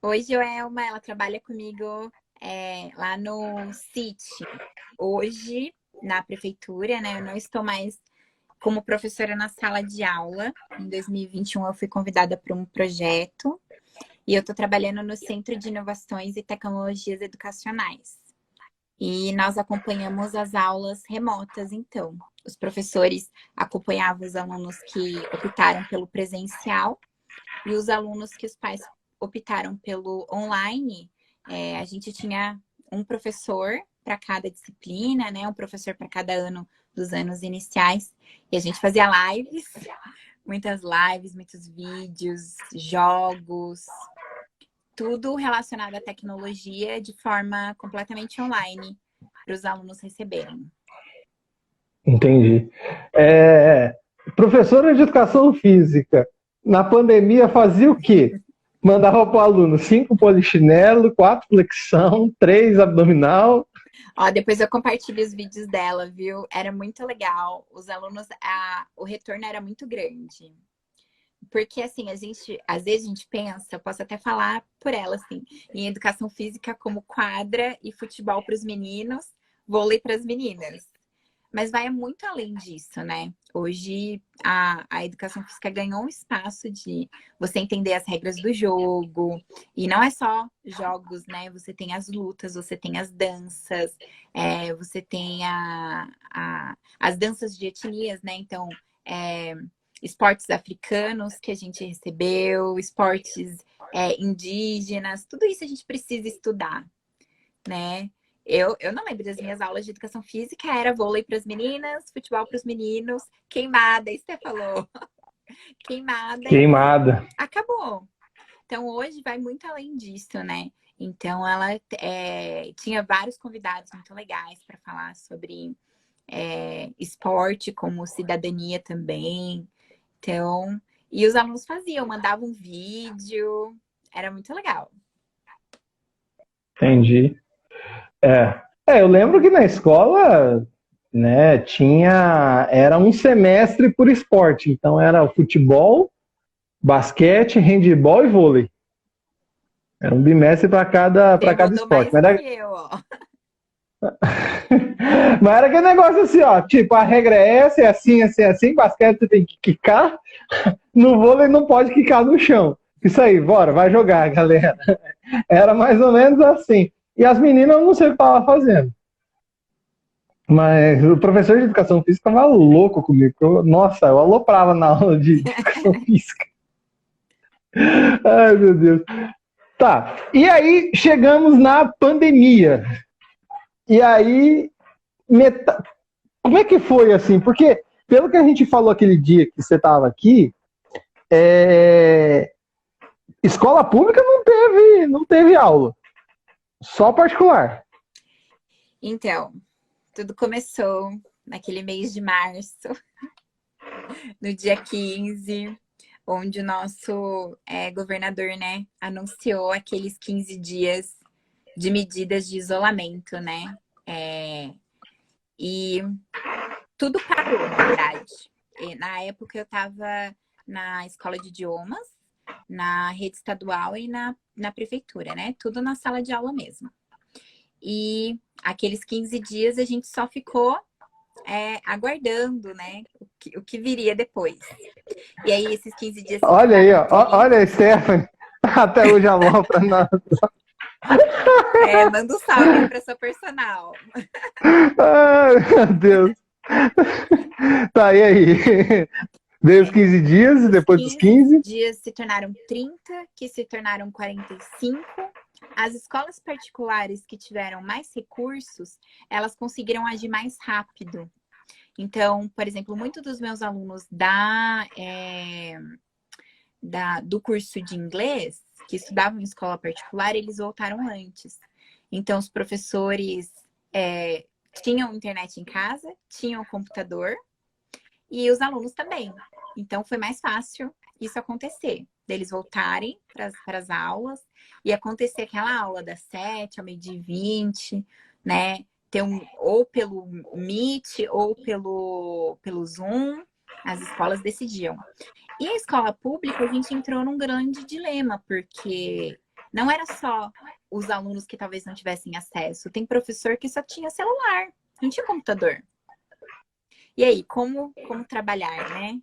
Hoje Joelma, ela trabalha comigo lá no CIT. Hoje, na prefeitura, né? Eu não estou mais como professora na sala de aula. Em 2021, eu fui convidada para um projeto e eu estou trabalhando no Centro de Inovações e Tecnologias Educacionais. E nós acompanhamos as aulas remotas, então. Os professores acompanhavam os alunos que optaram pelo presencial e os alunos que os pais optaram pelo online. A gente tinha um professor para cada disciplina, né? Um professor para cada ano dos anos iniciais. E a gente fazia muitas lives, muitos vídeos, jogos, tudo relacionado à tecnologia de forma completamente online para os alunos receberem. Entendi. Professora de educação física, na pandemia fazia o quê? Mandava para o aluno 5 polichinelo, 4 flexão, 3 abdominal. Ó, depois eu compartilho os vídeos dela, viu? Era muito legal. Os alunos, o retorno era muito grande. Porque, assim, às vezes a gente pensa, eu posso até falar por ela, assim, em educação física como quadra e futebol para os meninos, vôlei para as meninas. Mas vai muito além disso, né? Hoje a educação física ganhou um espaço de você entender as regras do jogo. E não é só jogos, né? Você tem as lutas, você tem as danças, você tem as danças de etnias, né? Então, esportes africanos que a gente recebeu, esportes indígenas, tudo isso a gente precisa estudar, né? Eu não lembro das minhas aulas de educação física, era vôlei para as meninas, futebol para os meninos, queimada, isso você falou, queimada e Queimada. acabou. Então hoje vai muito além disso, né? Então ela tinha vários convidados muito legais para falar sobre esporte como cidadania também. Então, e os alunos faziam, mandavam um vídeo, era muito legal. Entendi. É. Eu lembro que na escola, né, era um semestre por esporte. Então era futebol, basquete, handebol e vôlei. Era um bimestre Você para cada rodou esporte. mais que eu, ó. Mas era aquele negócio assim, ó, tipo, a regra é essa, é assim, assim, assim, basquete você tem que quicar, no vôlei não pode quicar no chão. Isso aí, bora, vai jogar, galera. Era mais ou menos assim. E as meninas, eu não sei o que estavam fazendo. Mas o professor de educação física tava louco comigo. Nossa, eu aloprava na aula de educação física. Ai, meu Deus. Tá. E aí, chegamos na pandemia. E aí, como é que foi assim? Porque, pelo que a gente falou aquele dia que você estava aqui, é, escola pública não teve aula, só particular. Então, tudo começou naquele mês de março, no dia 15, onde o nosso governador, né, anunciou aqueles 15 dias de medidas de isolamento, né? E tudo parou, na verdade. Na época eu estava na escola de idiomas, na rede estadual e na prefeitura, né? Tudo na sala de aula mesmo. E aqueles 15 dias a gente só ficou aguardando, né? O que viria depois. E aí esses 15 dias se Olha aí, tornaram ó, olha a Stephanie, até hoje alopra na. manda um salve aí para sua personal. Ai, meu Deus. Tá, e aí? Veio os 15 dias e Os depois dos 15 15? dias se tornaram 30, que se tornaram 45. As escolas particulares que tiveram mais recursos, elas conseguiram agir mais rápido. Então, por exemplo, muitos dos meus alunos do curso de inglês, que estudavam em escola particular, eles voltaram antes. Então, os professores tinham internet em casa, tinham computador, e os alunos também. Então, foi mais fácil isso acontecer, deles voltarem para as aulas e acontecer aquela aula das 7 ao meio-dia e 20, né? Ou pelo Meet ou pelo Zoom, as escolas decidiam. E a escola pública, a gente entrou num grande dilema, porque não era só os alunos que talvez não tivessem acesso, tem professor que só tinha celular, não tinha computador. E aí, como trabalhar, né?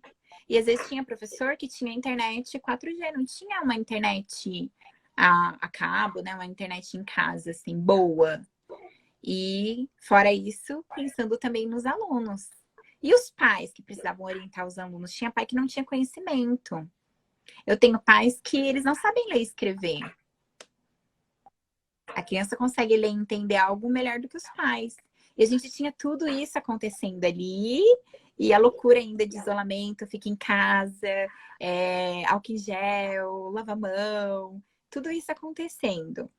E às vezes tinha professor que tinha internet 4G, não tinha uma internet a cabo, né? Uma internet em casa, assim, boa. E fora isso, pensando também nos alunos. E os pais que precisavam orientar os alunos? Tinha pai que não tinha conhecimento. Eu tenho pais que eles não sabem ler e escrever. A criança consegue ler e entender algo melhor do que os pais. E a gente tinha tudo isso acontecendo ali, e a loucura ainda de isolamento, fica em casa, álcool em gel, lava a mão, tudo isso acontecendo.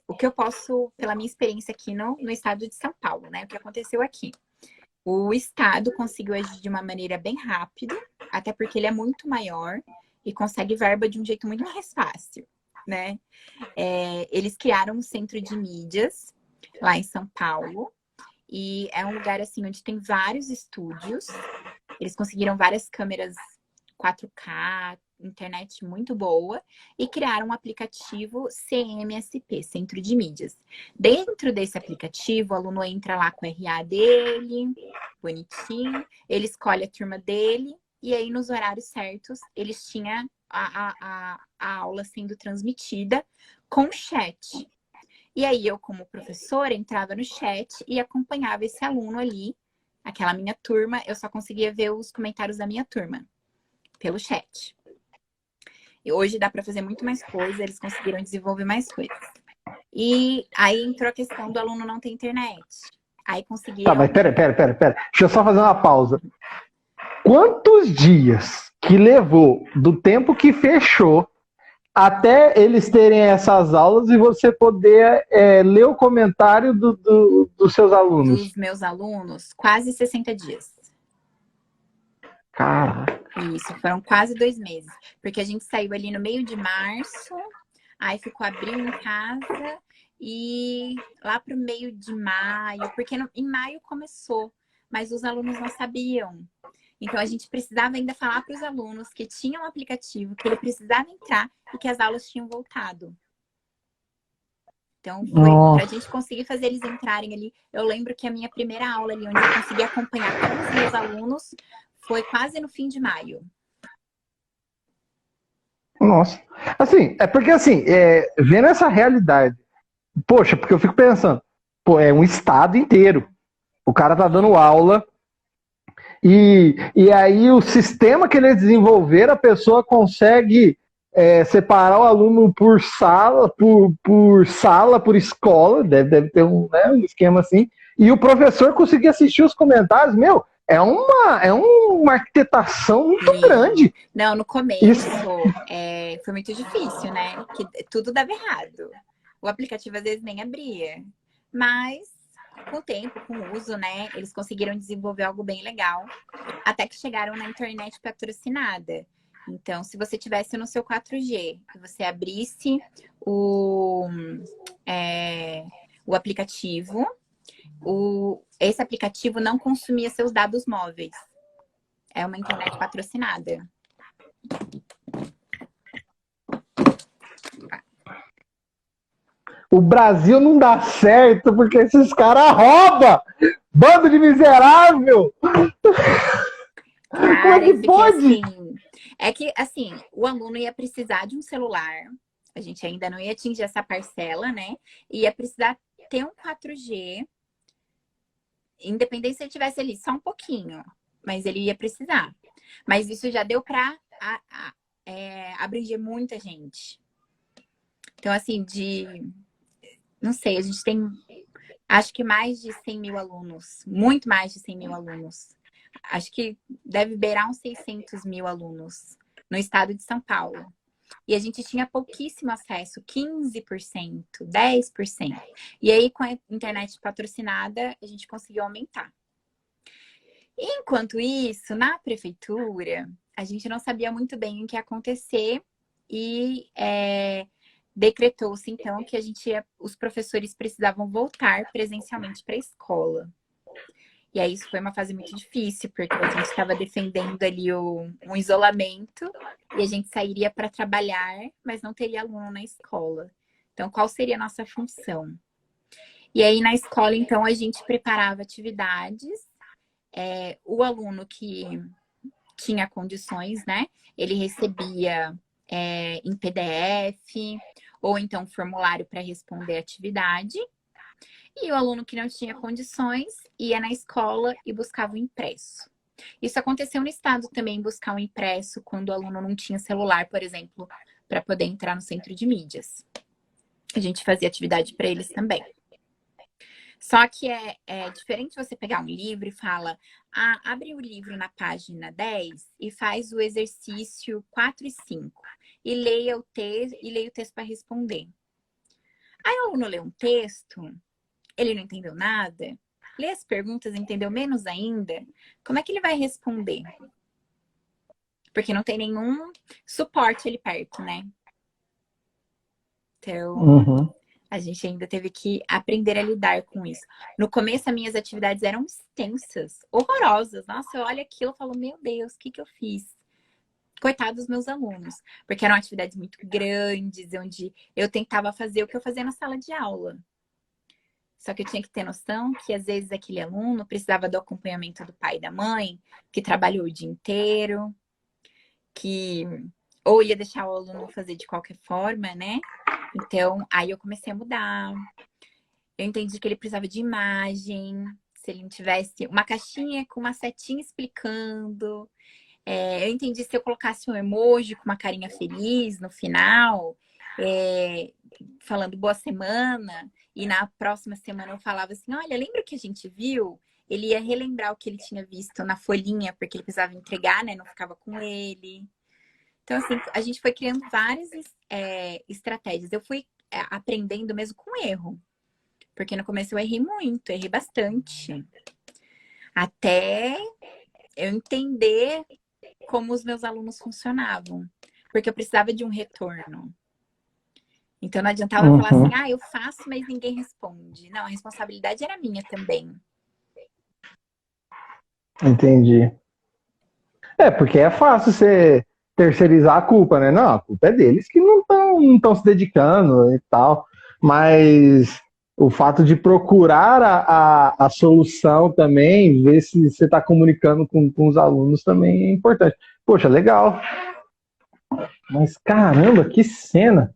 O que eu posso, pela minha experiência aqui no estado de São Paulo, né? O que aconteceu aqui? O estado conseguiu agir de uma maneira bem rápida, até porque ele é muito maior e consegue verba de um jeito muito mais fácil, né? Eles criaram um centro de mídias lá em São Paulo e é um lugar assim onde tem vários estúdios. Eles conseguiram várias câmeras 4K, internet muito boa e criaram um aplicativo CMSP, Centro de Mídias. Dentro desse aplicativo, o aluno entra lá com o RA dele, bonitinho, ele escolhe a turma dele e aí nos horários certos eles tinham a aula sendo transmitida com chat. E aí eu, como professora, entrava no chat e acompanhava esse aluno ali, aquela minha turma, eu só conseguia ver os comentários da minha turma pelo chat. E hoje dá para fazer muito mais coisas, eles conseguiram desenvolver mais coisas. E aí entrou a questão do aluno não ter internet. Aí Tá, conseguiram. mas pera. Deixa eu só fazer uma pausa. Quantos dias que levou do tempo que fechou até eles terem essas aulas e você poder ler o comentário dos seus alunos? Dos meus alunos, quase 60 dias. Caraca. Isso, foram quase 2 meses. Porque a gente saiu ali no meio de março, aí ficou abril em casa, e lá para o meio de maio, porque em maio começou, mas os alunos não sabiam. Então, a gente precisava ainda falar para os alunos que tinham um aplicativo, que ele precisava entrar e que as aulas tinham voltado. Então, foi para a gente Nossa. conseguir fazer eles entrarem ali. Eu lembro que a minha primeira aula ali, onde eu consegui acompanhar todos os meus alunos, foi quase no fim de maio. Nossa. Assim, é porque assim, vendo essa realidade, poxa, porque eu fico pensando, pô, é um estado inteiro. O cara tá dando aula e aí o sistema que eles desenvolveram, a pessoa consegue separar o aluno por sala, por escola, deve ter um esquema assim, e o professor conseguir assistir os comentários, meu, é uma arquitetação muito Sim. grande. Não, no Isso. começo foi muito difícil, né? Que tudo dava errado. O aplicativo às vezes nem abria. Mas com o tempo, com o uso, né? Eles conseguiram desenvolver algo bem legal. Até que chegaram na internet patrocinada. Então, se você tivesse no seu 4G e você abrisse o aplicativo, esse aplicativo não consumia seus dados móveis. É uma internet patrocinada. O Brasil não dá certo porque esses caras roubam! Bando de miserável! Como é Cara, que isso aqui pode? assim. É que, assim, o aluno ia precisar de um celular. A gente ainda não ia atingir essa parcela, né? Ia precisar ter um 4G, independente se ele tivesse ali só um pouquinho, mas ele ia precisar. Mas isso já deu para abranger muita gente. Então, assim, não sei, a gente tem, acho que mais de 100 mil alunos, muito mais de 100 mil alunos. Acho que deve beirar uns 600 mil alunos no estado de São Paulo. E a gente tinha pouquíssimo acesso, 15%, 10%. E aí, com a internet patrocinada, a gente conseguiu aumentar. Enquanto isso, na prefeitura, a gente não sabia muito bem o que ia acontecer e decretou-se, então, que os professores precisavam voltar presencialmente para a escola. E aí isso foi uma fase muito difícil, porque a gente estava defendendo ali um isolamento e a gente sairia para trabalhar, mas não teria aluno na escola. Então, qual seria a nossa função? E aí, na escola, então, a gente preparava atividades. O aluno que tinha condições, né? Ele recebia em PDF, ou então formulário para responder a atividade. E o aluno que não tinha condições ia na escola e buscava o impresso. Isso aconteceu no estado também, buscar um impresso quando o aluno não tinha celular, por exemplo, para poder entrar no centro de mídias. A gente fazia atividade para eles também. Só que é diferente você pegar um livro e fala, abre o livro na página 10 e faz o exercício 4 e 5 e leia o texto para responder. Aí o aluno lê um texto, ele não entendeu nada, lê as perguntas, entendeu menos ainda, como é que ele vai responder? Porque não tem nenhum suporte ali perto, né? Então, a gente ainda teve que aprender a lidar com isso. No começo, as minhas atividades eram extensas, horrorosas. Nossa, eu olho aquilo e falo, meu Deus, o que que eu fiz? Coitado dos meus alunos. Porque eram atividades muito grandes, onde eu tentava fazer o que eu fazia na sala de aula. Só que eu tinha que ter noção que, às vezes, aquele aluno precisava do acompanhamento do pai e da mãe, que trabalhou o dia inteiro, que ou ia deixar o aluno fazer de qualquer forma, né? Então, aí eu comecei a mudar. Eu entendi que ele precisava de imagem, se ele não tivesse uma caixinha com uma setinha explicando. Eu entendi se eu colocasse um emoji com uma carinha feliz no final, falando boa semana, e na próxima semana eu falava assim, olha, lembra o que a gente viu? Ele ia relembrar o que ele tinha visto na folhinha, porque ele precisava entregar, né? Não ficava com ele. Então, assim, a gente foi criando várias estratégias. Eu fui aprendendo mesmo com erro. Porque no começo eu errei muito, errei bastante. Até eu entender como os meus alunos funcionavam. Porque eu precisava de um retorno. Então não adiantava falar assim, Uhum, eu faço, mas ninguém responde. Não, a responsabilidade era minha também. entendi. É, porque é fácil você terceirizar a culpa, né? Não, a culpa é deles que não estão se dedicando e tal. Mas o fato de procurar a solução também, ver se você está comunicando com os alunos também é importante. Poxa, legal. Mas caramba, que cena!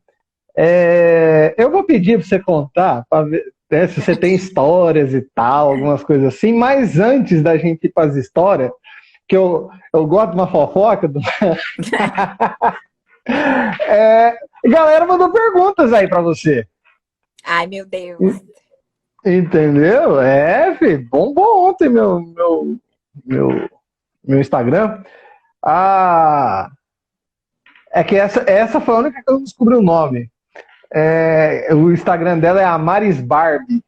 Eu vou pedir para você contar, para ver, né, se você tem histórias e tal, algumas coisas assim, mas antes da gente ir para as histórias, que eu gosto de uma fofoca. Galera mandou perguntas aí para você. Ai, meu Deus. Entendeu? Filho, bombou ontem meu, meu Instagram. Ah, é que essa foi a única que eu não descobri o nome. O Instagram dela é a Maris Barbie.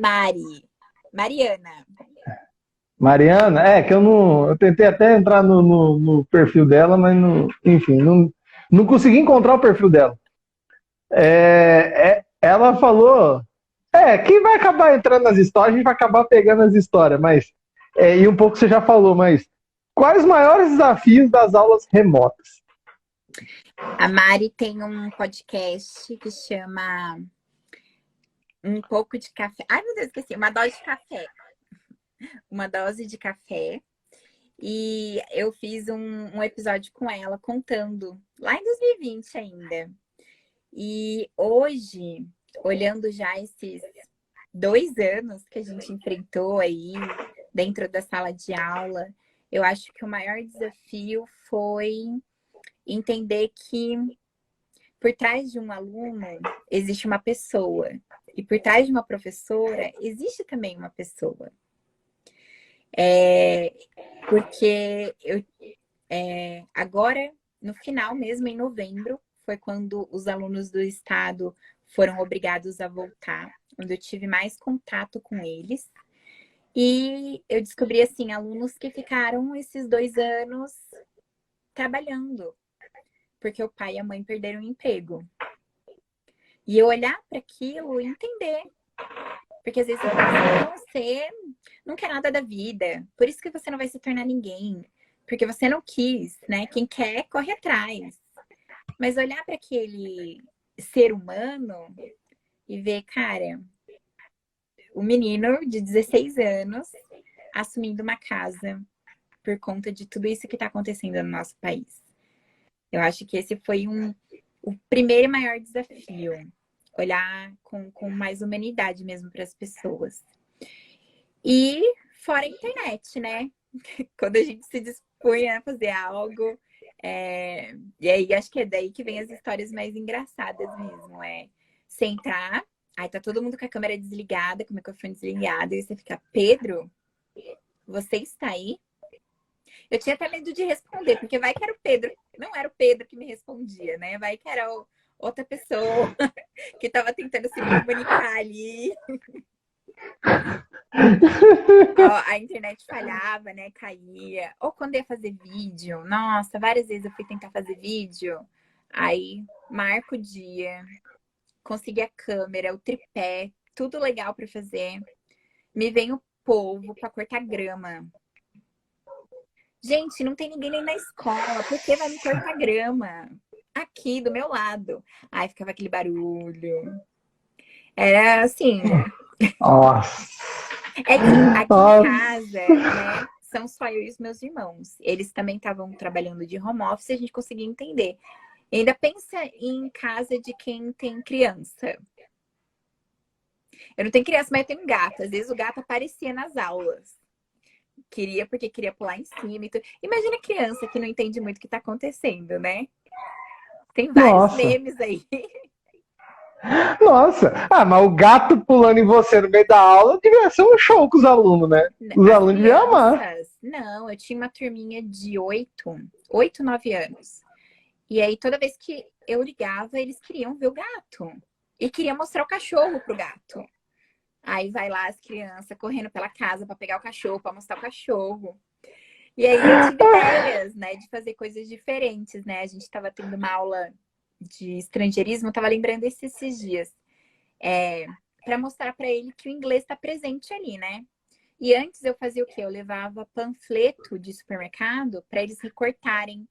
Mari. Mariana. Mariana, que eu não. Eu tentei até entrar no perfil dela, mas enfim, não consegui encontrar o perfil dela. Ela falou. Que vai acabar entrando nas histórias, a gente vai acabar pegando as histórias, mas. E um pouco você já falou, mas quais os maiores desafios das aulas remotas? A Mari tem um podcast que chama Um pouco de café. Ai, meu Deus, esqueci. Uma dose de café. Uma dose de café. E eu fiz um episódio com ela contando, lá em 2020 ainda. E hoje, olhando já esses 2 anos que a gente enfrentou aí dentro da sala de aula, eu acho que o maior desafio foi entender que por trás de um aluno existe uma pessoa. E por trás de uma professora existe também uma pessoa. Porque agora, no final mesmo, em novembro, foi quando os alunos do estado foram obrigados a voltar, onde eu tive mais contato com eles. E eu descobri, assim, alunos que ficaram esses 2 anos trabalhando, porque o pai e a mãe perderam o emprego. E eu olhar para aquilo e entender. Porque às vezes eu falo assim, você não quer nada da vida, por isso que você não vai se tornar ninguém. Porque você não quis, né? Quem quer, corre atrás. Mas olhar para aquele ser humano e ver, cara, o menino de 16 anos assumindo uma casa por conta de tudo isso que está acontecendo no nosso país. Eu acho que esse foi o primeiro e maior desafio. Olhar com mais humanidade mesmo para as pessoas. E fora a internet, né? Quando a gente se dispõe a fazer algo. E aí acho que é daí que vem as histórias mais engraçadas mesmo. Você entrar, aí tá todo mundo com a câmera desligada, com o microfone desligado, e você fica, Pedro, você está aí? Eu tinha até medo de responder, porque vai que era o Pedro. Não era o Pedro que me respondia, né? Vai que era outra pessoa que estava tentando se comunicar ali. A internet falhava, né? Caía. Ou quando ia fazer vídeo. Nossa, várias vezes eu fui tentar fazer vídeo. Aí, marco o dia. Consegui a câmera, o tripé. Tudo legal para fazer. Me vem o povo para cortar grama. Gente, não tem ninguém nem na escola. Por que vai me cortar grama? Aqui, do meu lado. Aí ficava aquele barulho. Era assim. Nossa. É que aqui em Nossa. casa, né, são só eu e os meus irmãos. Eles também estavam trabalhando de home office e a gente conseguia entender. E ainda pensa em casa de quem tem criança. Eu não tenho criança, mas eu tenho gato. Às vezes o gato aparecia nas aulas. Porque queria pular em cima e tudo. Imagina criança que não entende muito o que está acontecendo, né? Tem vários Nossa. memes aí. Nossa. Mas o gato pulando em você no meio da aula devia ser um show com os alunos, né? Os As alunos deviam amar. crianças, não, eu tinha uma turminha de 8, 9 anos. E aí, toda vez que eu ligava, eles queriam ver o gato. E queriam mostrar o cachorro pro gato. Aí vai lá as crianças correndo pela casa para pegar o cachorro, para mostrar o cachorro. E aí eu tive ideias, né, de fazer coisas diferentes, né? A gente estava tendo uma aula de estrangeirismo, eu estava lembrando esses dias, para mostrar para ele que o inglês está presente ali, né? E antes eu fazia o quê? Eu levava panfleto de supermercado para eles recortarem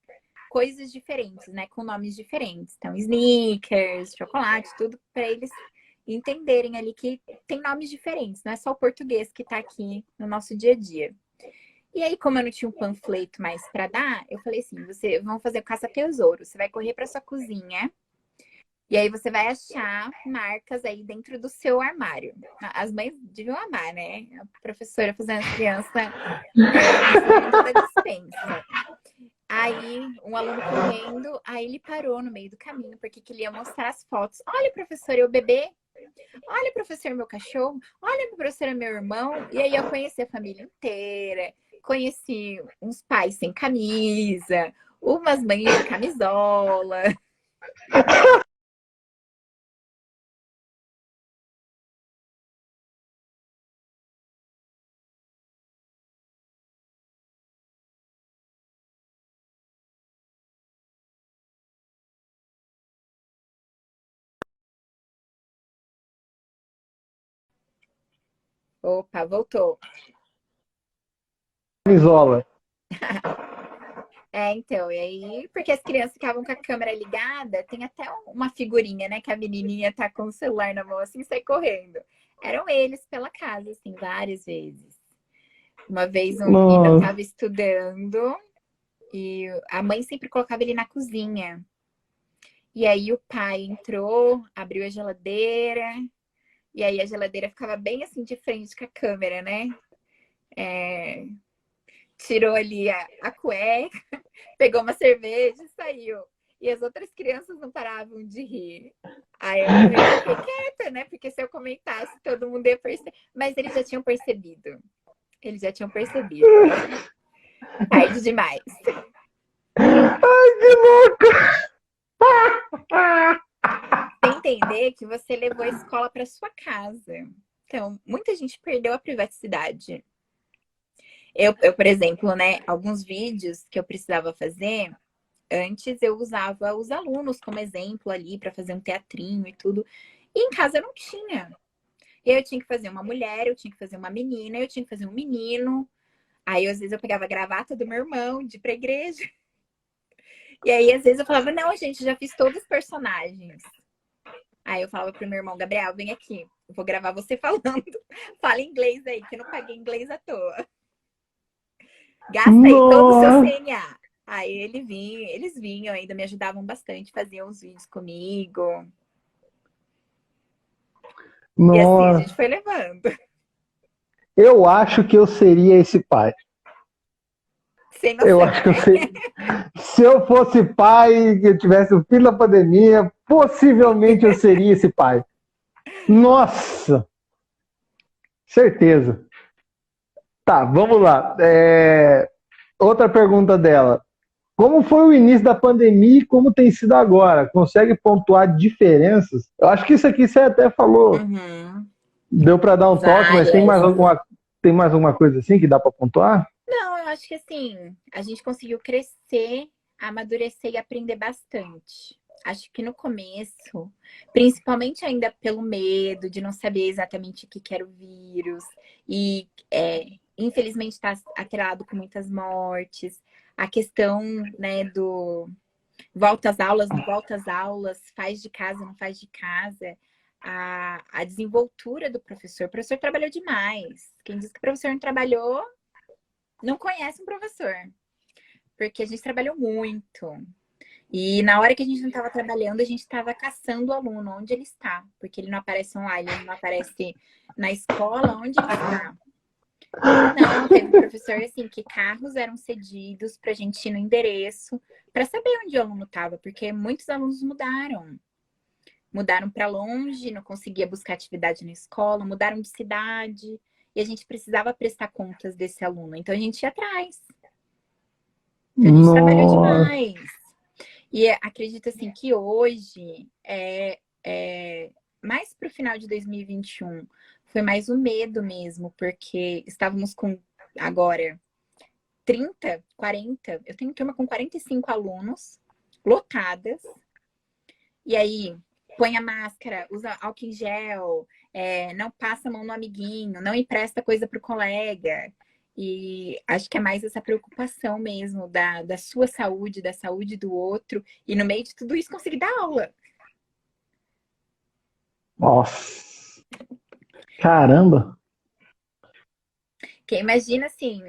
coisas diferentes, né? Com nomes diferentes. Então, sneakers, chocolate, tudo para eles entenderem ali que tem nomes diferentes, não é só o português que está aqui no nosso dia a dia. E aí, como eu não tinha um panfleto mais para dar, eu falei assim: vamos fazer caça-tesouro. Você vai correr para sua cozinha e aí você vai achar marcas aí dentro do seu armário. As mães deviam amar, né? A professora fazendo as crianças saindo da dispensa. Aí, um aluno correndo, aí ele parou no meio do caminho, porque ele ia mostrar as fotos. Olha, professora, eu bebê. Olha, professor, meu cachorro. Olha, professora, meu irmão. E aí eu conheci a família inteira. Conheci uns pais sem camisa, umas mães de camisola. Opa, voltou. Camisola. Então, e aí, porque as crianças ficavam com a câmera ligada, tem até uma figurinha, né, que a menininha tá com o celular na mão assim, e sai correndo. Eram eles pela casa, assim, várias vezes. Uma vez um menino Nossa. estava estudando e a mãe sempre colocava ele na cozinha. E aí o pai entrou, abriu a geladeira, e aí a geladeira ficava bem assim de frente com a câmera, né? Tirou ali a cueca, pegou uma cerveja e saiu. E as outras crianças não paravam de rir. Aí eu fiquei quieta, né? Porque se eu comentasse, todo mundo ia perceber. Mas eles já tinham percebido. Eles já tinham percebido. Tarde demais. Que louco! Sem entender que você levou a escola para sua casa. Então, muita gente perdeu a privacidade. Por exemplo, né, alguns vídeos que eu precisava fazer, antes eu usava os alunos como exemplo ali para fazer um teatrinho e tudo. E em casa eu não tinha. E aí eu tinha que fazer uma mulher, eu tinha que fazer uma menina, eu tinha que fazer um menino. Aí, às vezes, eu pegava a gravata do meu irmão de ir pra igreja. E aí, às vezes, eu falava, não, gente, já fiz todos os personagens. Aí eu falava pro meu irmão, Gabriel, vem aqui. Eu vou gravar você falando. Fala inglês aí, que eu não paguei inglês à toa. Gasta aí todo o seu Nossa. CNA. Aí eles vinham ainda, me ajudavam bastante, faziam os vídeos comigo. E assim, a Nossa. gente foi levando. Eu acho que eu seria esse pai. Sem Eu noção, acho que eu né? seria. Se eu fosse pai, que eu tivesse o filho da pandemia, possivelmente eu seria esse pai. Nossa, certeza. Tá, vamos lá. Outra pergunta dela. Como foi o início da pandemia e como tem sido agora? Consegue pontuar diferenças? Eu acho que isso aqui você até falou, Uhum. deu para dar um toque, mas Várias. tem mais alguma coisa assim que dá para pontuar? Não, eu acho que assim, a gente conseguiu crescer, amadurecer e aprender bastante. Acho que no começo, principalmente ainda pelo medo de não saber exatamente o que era o vírus, e infelizmente está atrelado com muitas mortes, a questão, né, do volta às aulas, não volta às aulas, faz de casa, não faz de casa, a desenvoltura do professor. O professor trabalhou demais. Quem diz que o professor não trabalhou não conhece um professor, porque a gente trabalhou muito. E na hora que a gente não estava trabalhando, a gente estava caçando o aluno, onde ele está, porque ele não aparece online, ele não aparece na escola, onde ele está. Não, teve professor assim que carros eram cedidos para a gente ir no endereço para saber onde o aluno estava, porque muitos alunos mudaram para longe, não conseguia buscar atividade na escola, mudaram de cidade e a gente precisava prestar contas desse aluno, então a gente ia atrás. Então a gente trabalhou Nossa. demais. E acredito assim que hoje, mais para o final de 2021, foi mais o medo mesmo, porque estávamos com agora 30, 40, eu tenho turma com 45 alunos, lotadas, E aí, põe a máscara, usa álcool em gel, não passa a mão no amiguinho, não empresta coisa pro colega. E acho que é mais essa preocupação mesmo da sua saúde, da saúde do outro. E no meio de tudo isso, conseguir dar aula. Nossa, caramba. Porque imagina assim,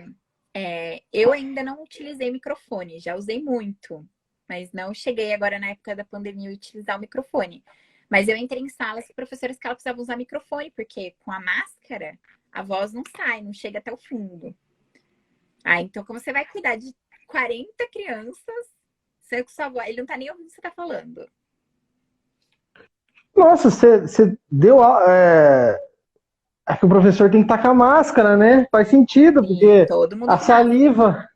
eu ainda não utilizei microfone, já usei muito, mas não cheguei agora na época da pandemia a utilizar o microfone. Mas eu entrei em salas com professoras que elas precisavam usar microfone, porque com a máscara a voz não sai, não chega até o fundo. Então como você vai cuidar de 40 crianças, você com sua voz, ele não tá nem ouvindo o que você tá falando. Nossa, você deu. É que o professor tem que estar com a máscara, né? Faz sentido, Sim, porque todo mundo a de máscara. saliva.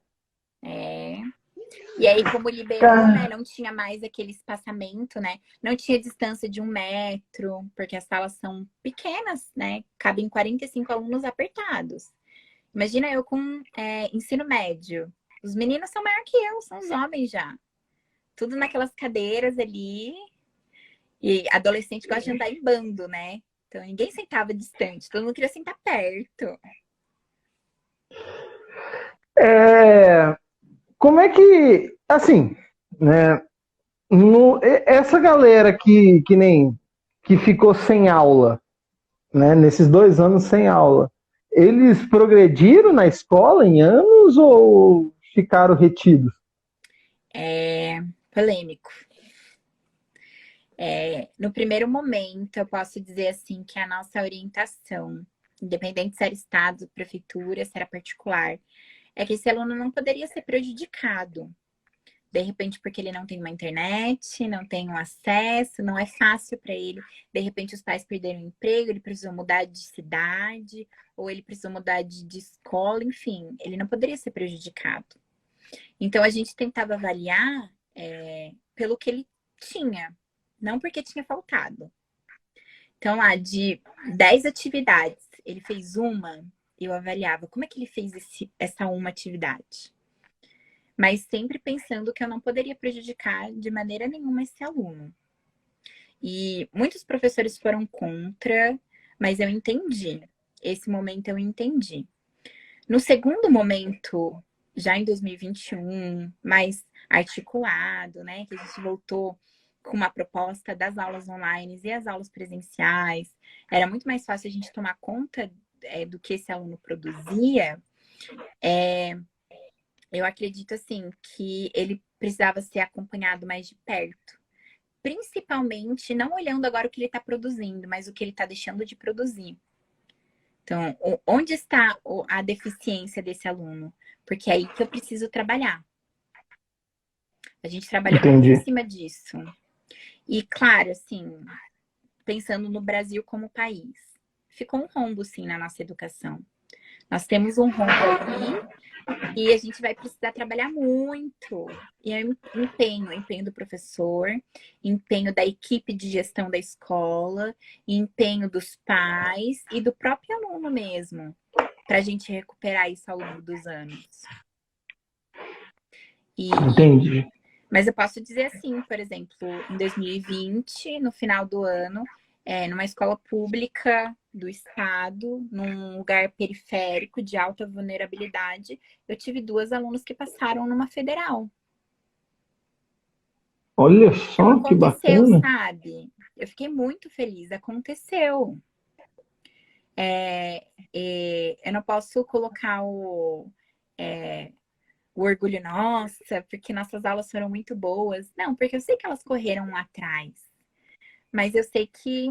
E aí, como liberou, né? Não tinha mais aquele espaçamento, né? Não tinha distância de 1 metro, porque as salas são pequenas, né? Cabem 45 alunos apertados. Imagina eu com ensino médio. Os meninos são maior que eu, são os homens já. Tudo naquelas cadeiras ali. E adolescente gosta de andar em bando, né? Então ninguém sentava distante, todo mundo queria sentar perto. Como é que. Assim, né? Essa galera que ficou sem aula, né? Nesses 2 anos sem aula, eles progrediram na escola em anos ou ficaram retidos? Polêmico. No primeiro momento, eu posso dizer assim que a nossa orientação, independente se era estado, prefeitura, se era particular, é que esse aluno não poderia ser prejudicado. De repente, porque ele não tem uma internet, não tem um acesso, não é fácil para ele. De repente, os pais perderam o emprego, ele precisou mudar de cidade, ou ele precisou mudar de escola, enfim, ele não poderia ser prejudicado. Então, a gente tentava avaliar pelo que ele tinha, não porque tinha faltado. Então, lá de 10 atividades, ele fez uma, eu avaliava como é que ele fez essa uma atividade. Mas sempre pensando que eu não poderia prejudicar de maneira nenhuma esse aluno. E muitos professores foram contra, mas eu entendi. Esse momento eu entendi. No segundo momento, já em 2021, mais articulado, né? Que a gente voltou com uma proposta das aulas online e as aulas presenciais. Era muito mais fácil a gente tomar conta do que esse aluno produzia. Eu acredito, assim, que ele precisava ser acompanhado mais de perto. Principalmente, não olhando agora o que ele está produzindo, mas o que ele está deixando de produzir. Então, onde está a deficiência desse aluno? Porque é aí que eu preciso trabalhar. A gente trabalhou muito em cima disso. E, claro, assim, pensando no Brasil como país, ficou um rombo, sim, na nossa educação. Nós temos um rombo aí e a gente vai precisar trabalhar muito. E é empenho do professor, empenho da equipe de gestão da escola, empenho dos pais e do próprio aluno mesmo, para a gente recuperar isso ao longo dos anos. Entendi. Mas eu posso dizer assim, por exemplo, em 2020, no final do ano, numa escola pública do estado, num lugar periférico de alta vulnerabilidade, eu tive 2 alunos que passaram numa federal. Olha só, então, que bacana. Sabe? Eu fiquei muito feliz, aconteceu. Eu não posso colocar o orgulho, nossa, porque nossas aulas foram muito boas. Não, porque eu sei que elas correram lá atrás. Mas eu sei que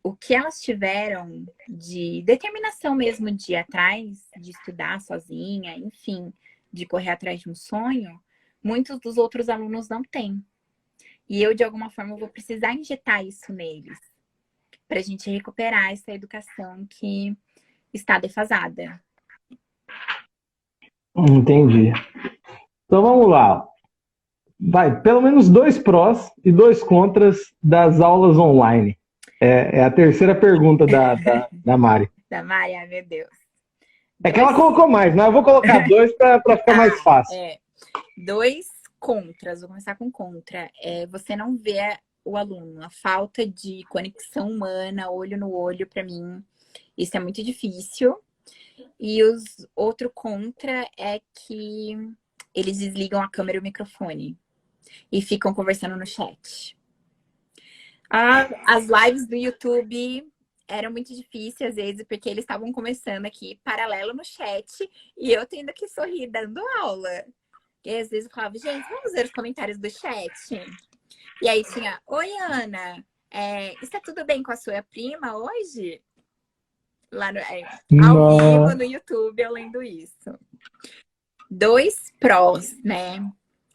o que elas tiveram de determinação mesmo de ir atrás, de estudar sozinha, enfim, de correr atrás de um sonho, muitos dos outros alunos não têm. E eu, de alguma forma, vou precisar injetar isso neles, para a gente recuperar essa educação que está defasada. Entendi. Então vamos lá. Vai, pelo menos 2 prós e 2 contras das aulas online. É a terceira pergunta da Mari. Da Mari, ai meu Deus. É que ela colocou mais, mas eu vou colocar 2 para ficar mais fácil. 2 Contras, vou começar com contra. Você não vê o aluno, a falta de conexão humana, olho no olho, para mim, isso é muito difícil. E outro contra é que eles desligam a câmera e o microfone e ficam conversando no chat. As lives do YouTube eram muito difíceis às vezes, porque eles estavam começando aqui paralelo no chat e eu tendo que sorrir dando aula. E às vezes eu falava, gente, vamos ver os comentários do chat. E aí tinha, oi Ana, está tudo bem com a sua prima hoje? Lá ao vivo no YouTube eu lendo isso. 2 prós, né?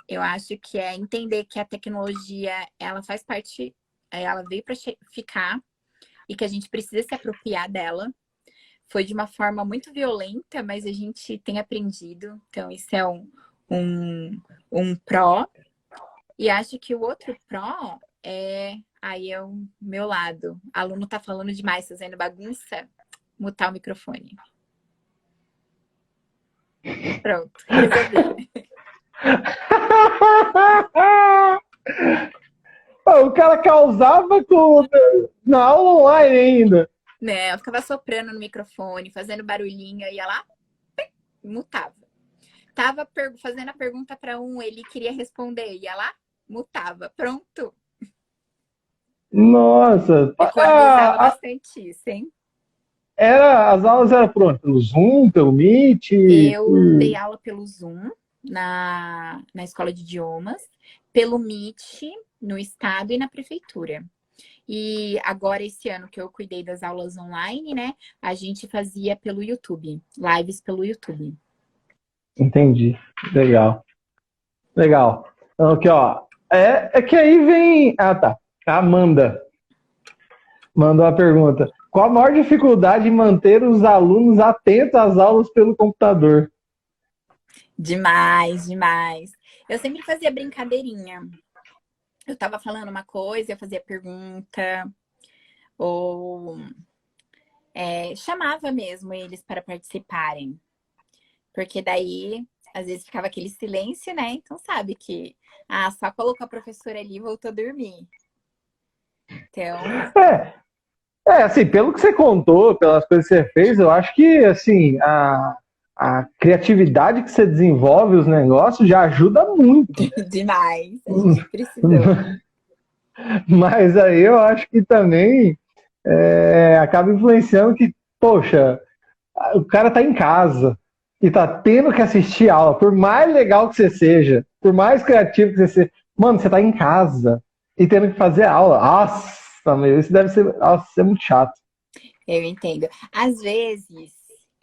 Eu acho que é entender que a tecnologia, ela faz parte, ela veio para ficar e que a gente precisa se apropriar dela. Foi de uma forma muito violenta, mas a gente tem aprendido. Então, isso é um pró. E acho que o outro pró aí é o meu lado. O aluno tá falando demais, fazendo bagunça, mutar o microfone. Pronto, resolvi. O cara causava na aula online ainda. Né, eu ficava soprando no microfone, fazendo barulhinho, ia lá, mutava. Tava fazendo a pergunta para ele queria responder, ia lá, mutava. Pronto. Nossa. Economizava bastante isso, hein? As aulas eram por onde? Pelo Zoom, pelo Meet? Eu dei aula pelo Zoom na escola de idiomas, pelo Meet no estado e na prefeitura. E agora, esse ano que eu cuidei das aulas online, né? A gente fazia pelo YouTube, lives pelo YouTube. Entendi. Legal. Legal. Então, aqui, ó. Que aí vem. Ah, tá. A Amanda mandou a pergunta. Qual a maior dificuldade em manter os alunos atentos às aulas pelo computador? Demais, demais. Eu sempre fazia brincadeirinha. Eu tava falando uma coisa, eu fazia pergunta, ou chamava mesmo eles para participarem. Porque daí, às vezes, ficava aquele silêncio, né? Então sabe que, só colocou a professora ali e voltou a dormir. Então... assim, pelo que você contou, pelas coisas que você fez, eu acho que, assim, a criatividade que você desenvolve, os negócios, já ajuda muito. Demais. A gente precisou. Mas aí eu acho que também acaba influenciando que, poxa, o cara tá em casa e tá tendo que assistir aula, por mais legal que você seja, por mais criativo que você seja, mano, você tá em casa e tendo que fazer aula. Nossa, meu, isso deve ser muito chato. Eu entendo. Às vezes,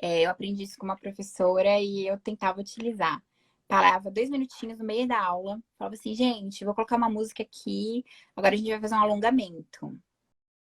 eu aprendi isso com uma professora e eu tentava utilizar. Parava 2 minutinhos no meio da aula, falava assim, gente, vou colocar uma música aqui, agora a gente vai fazer um alongamento.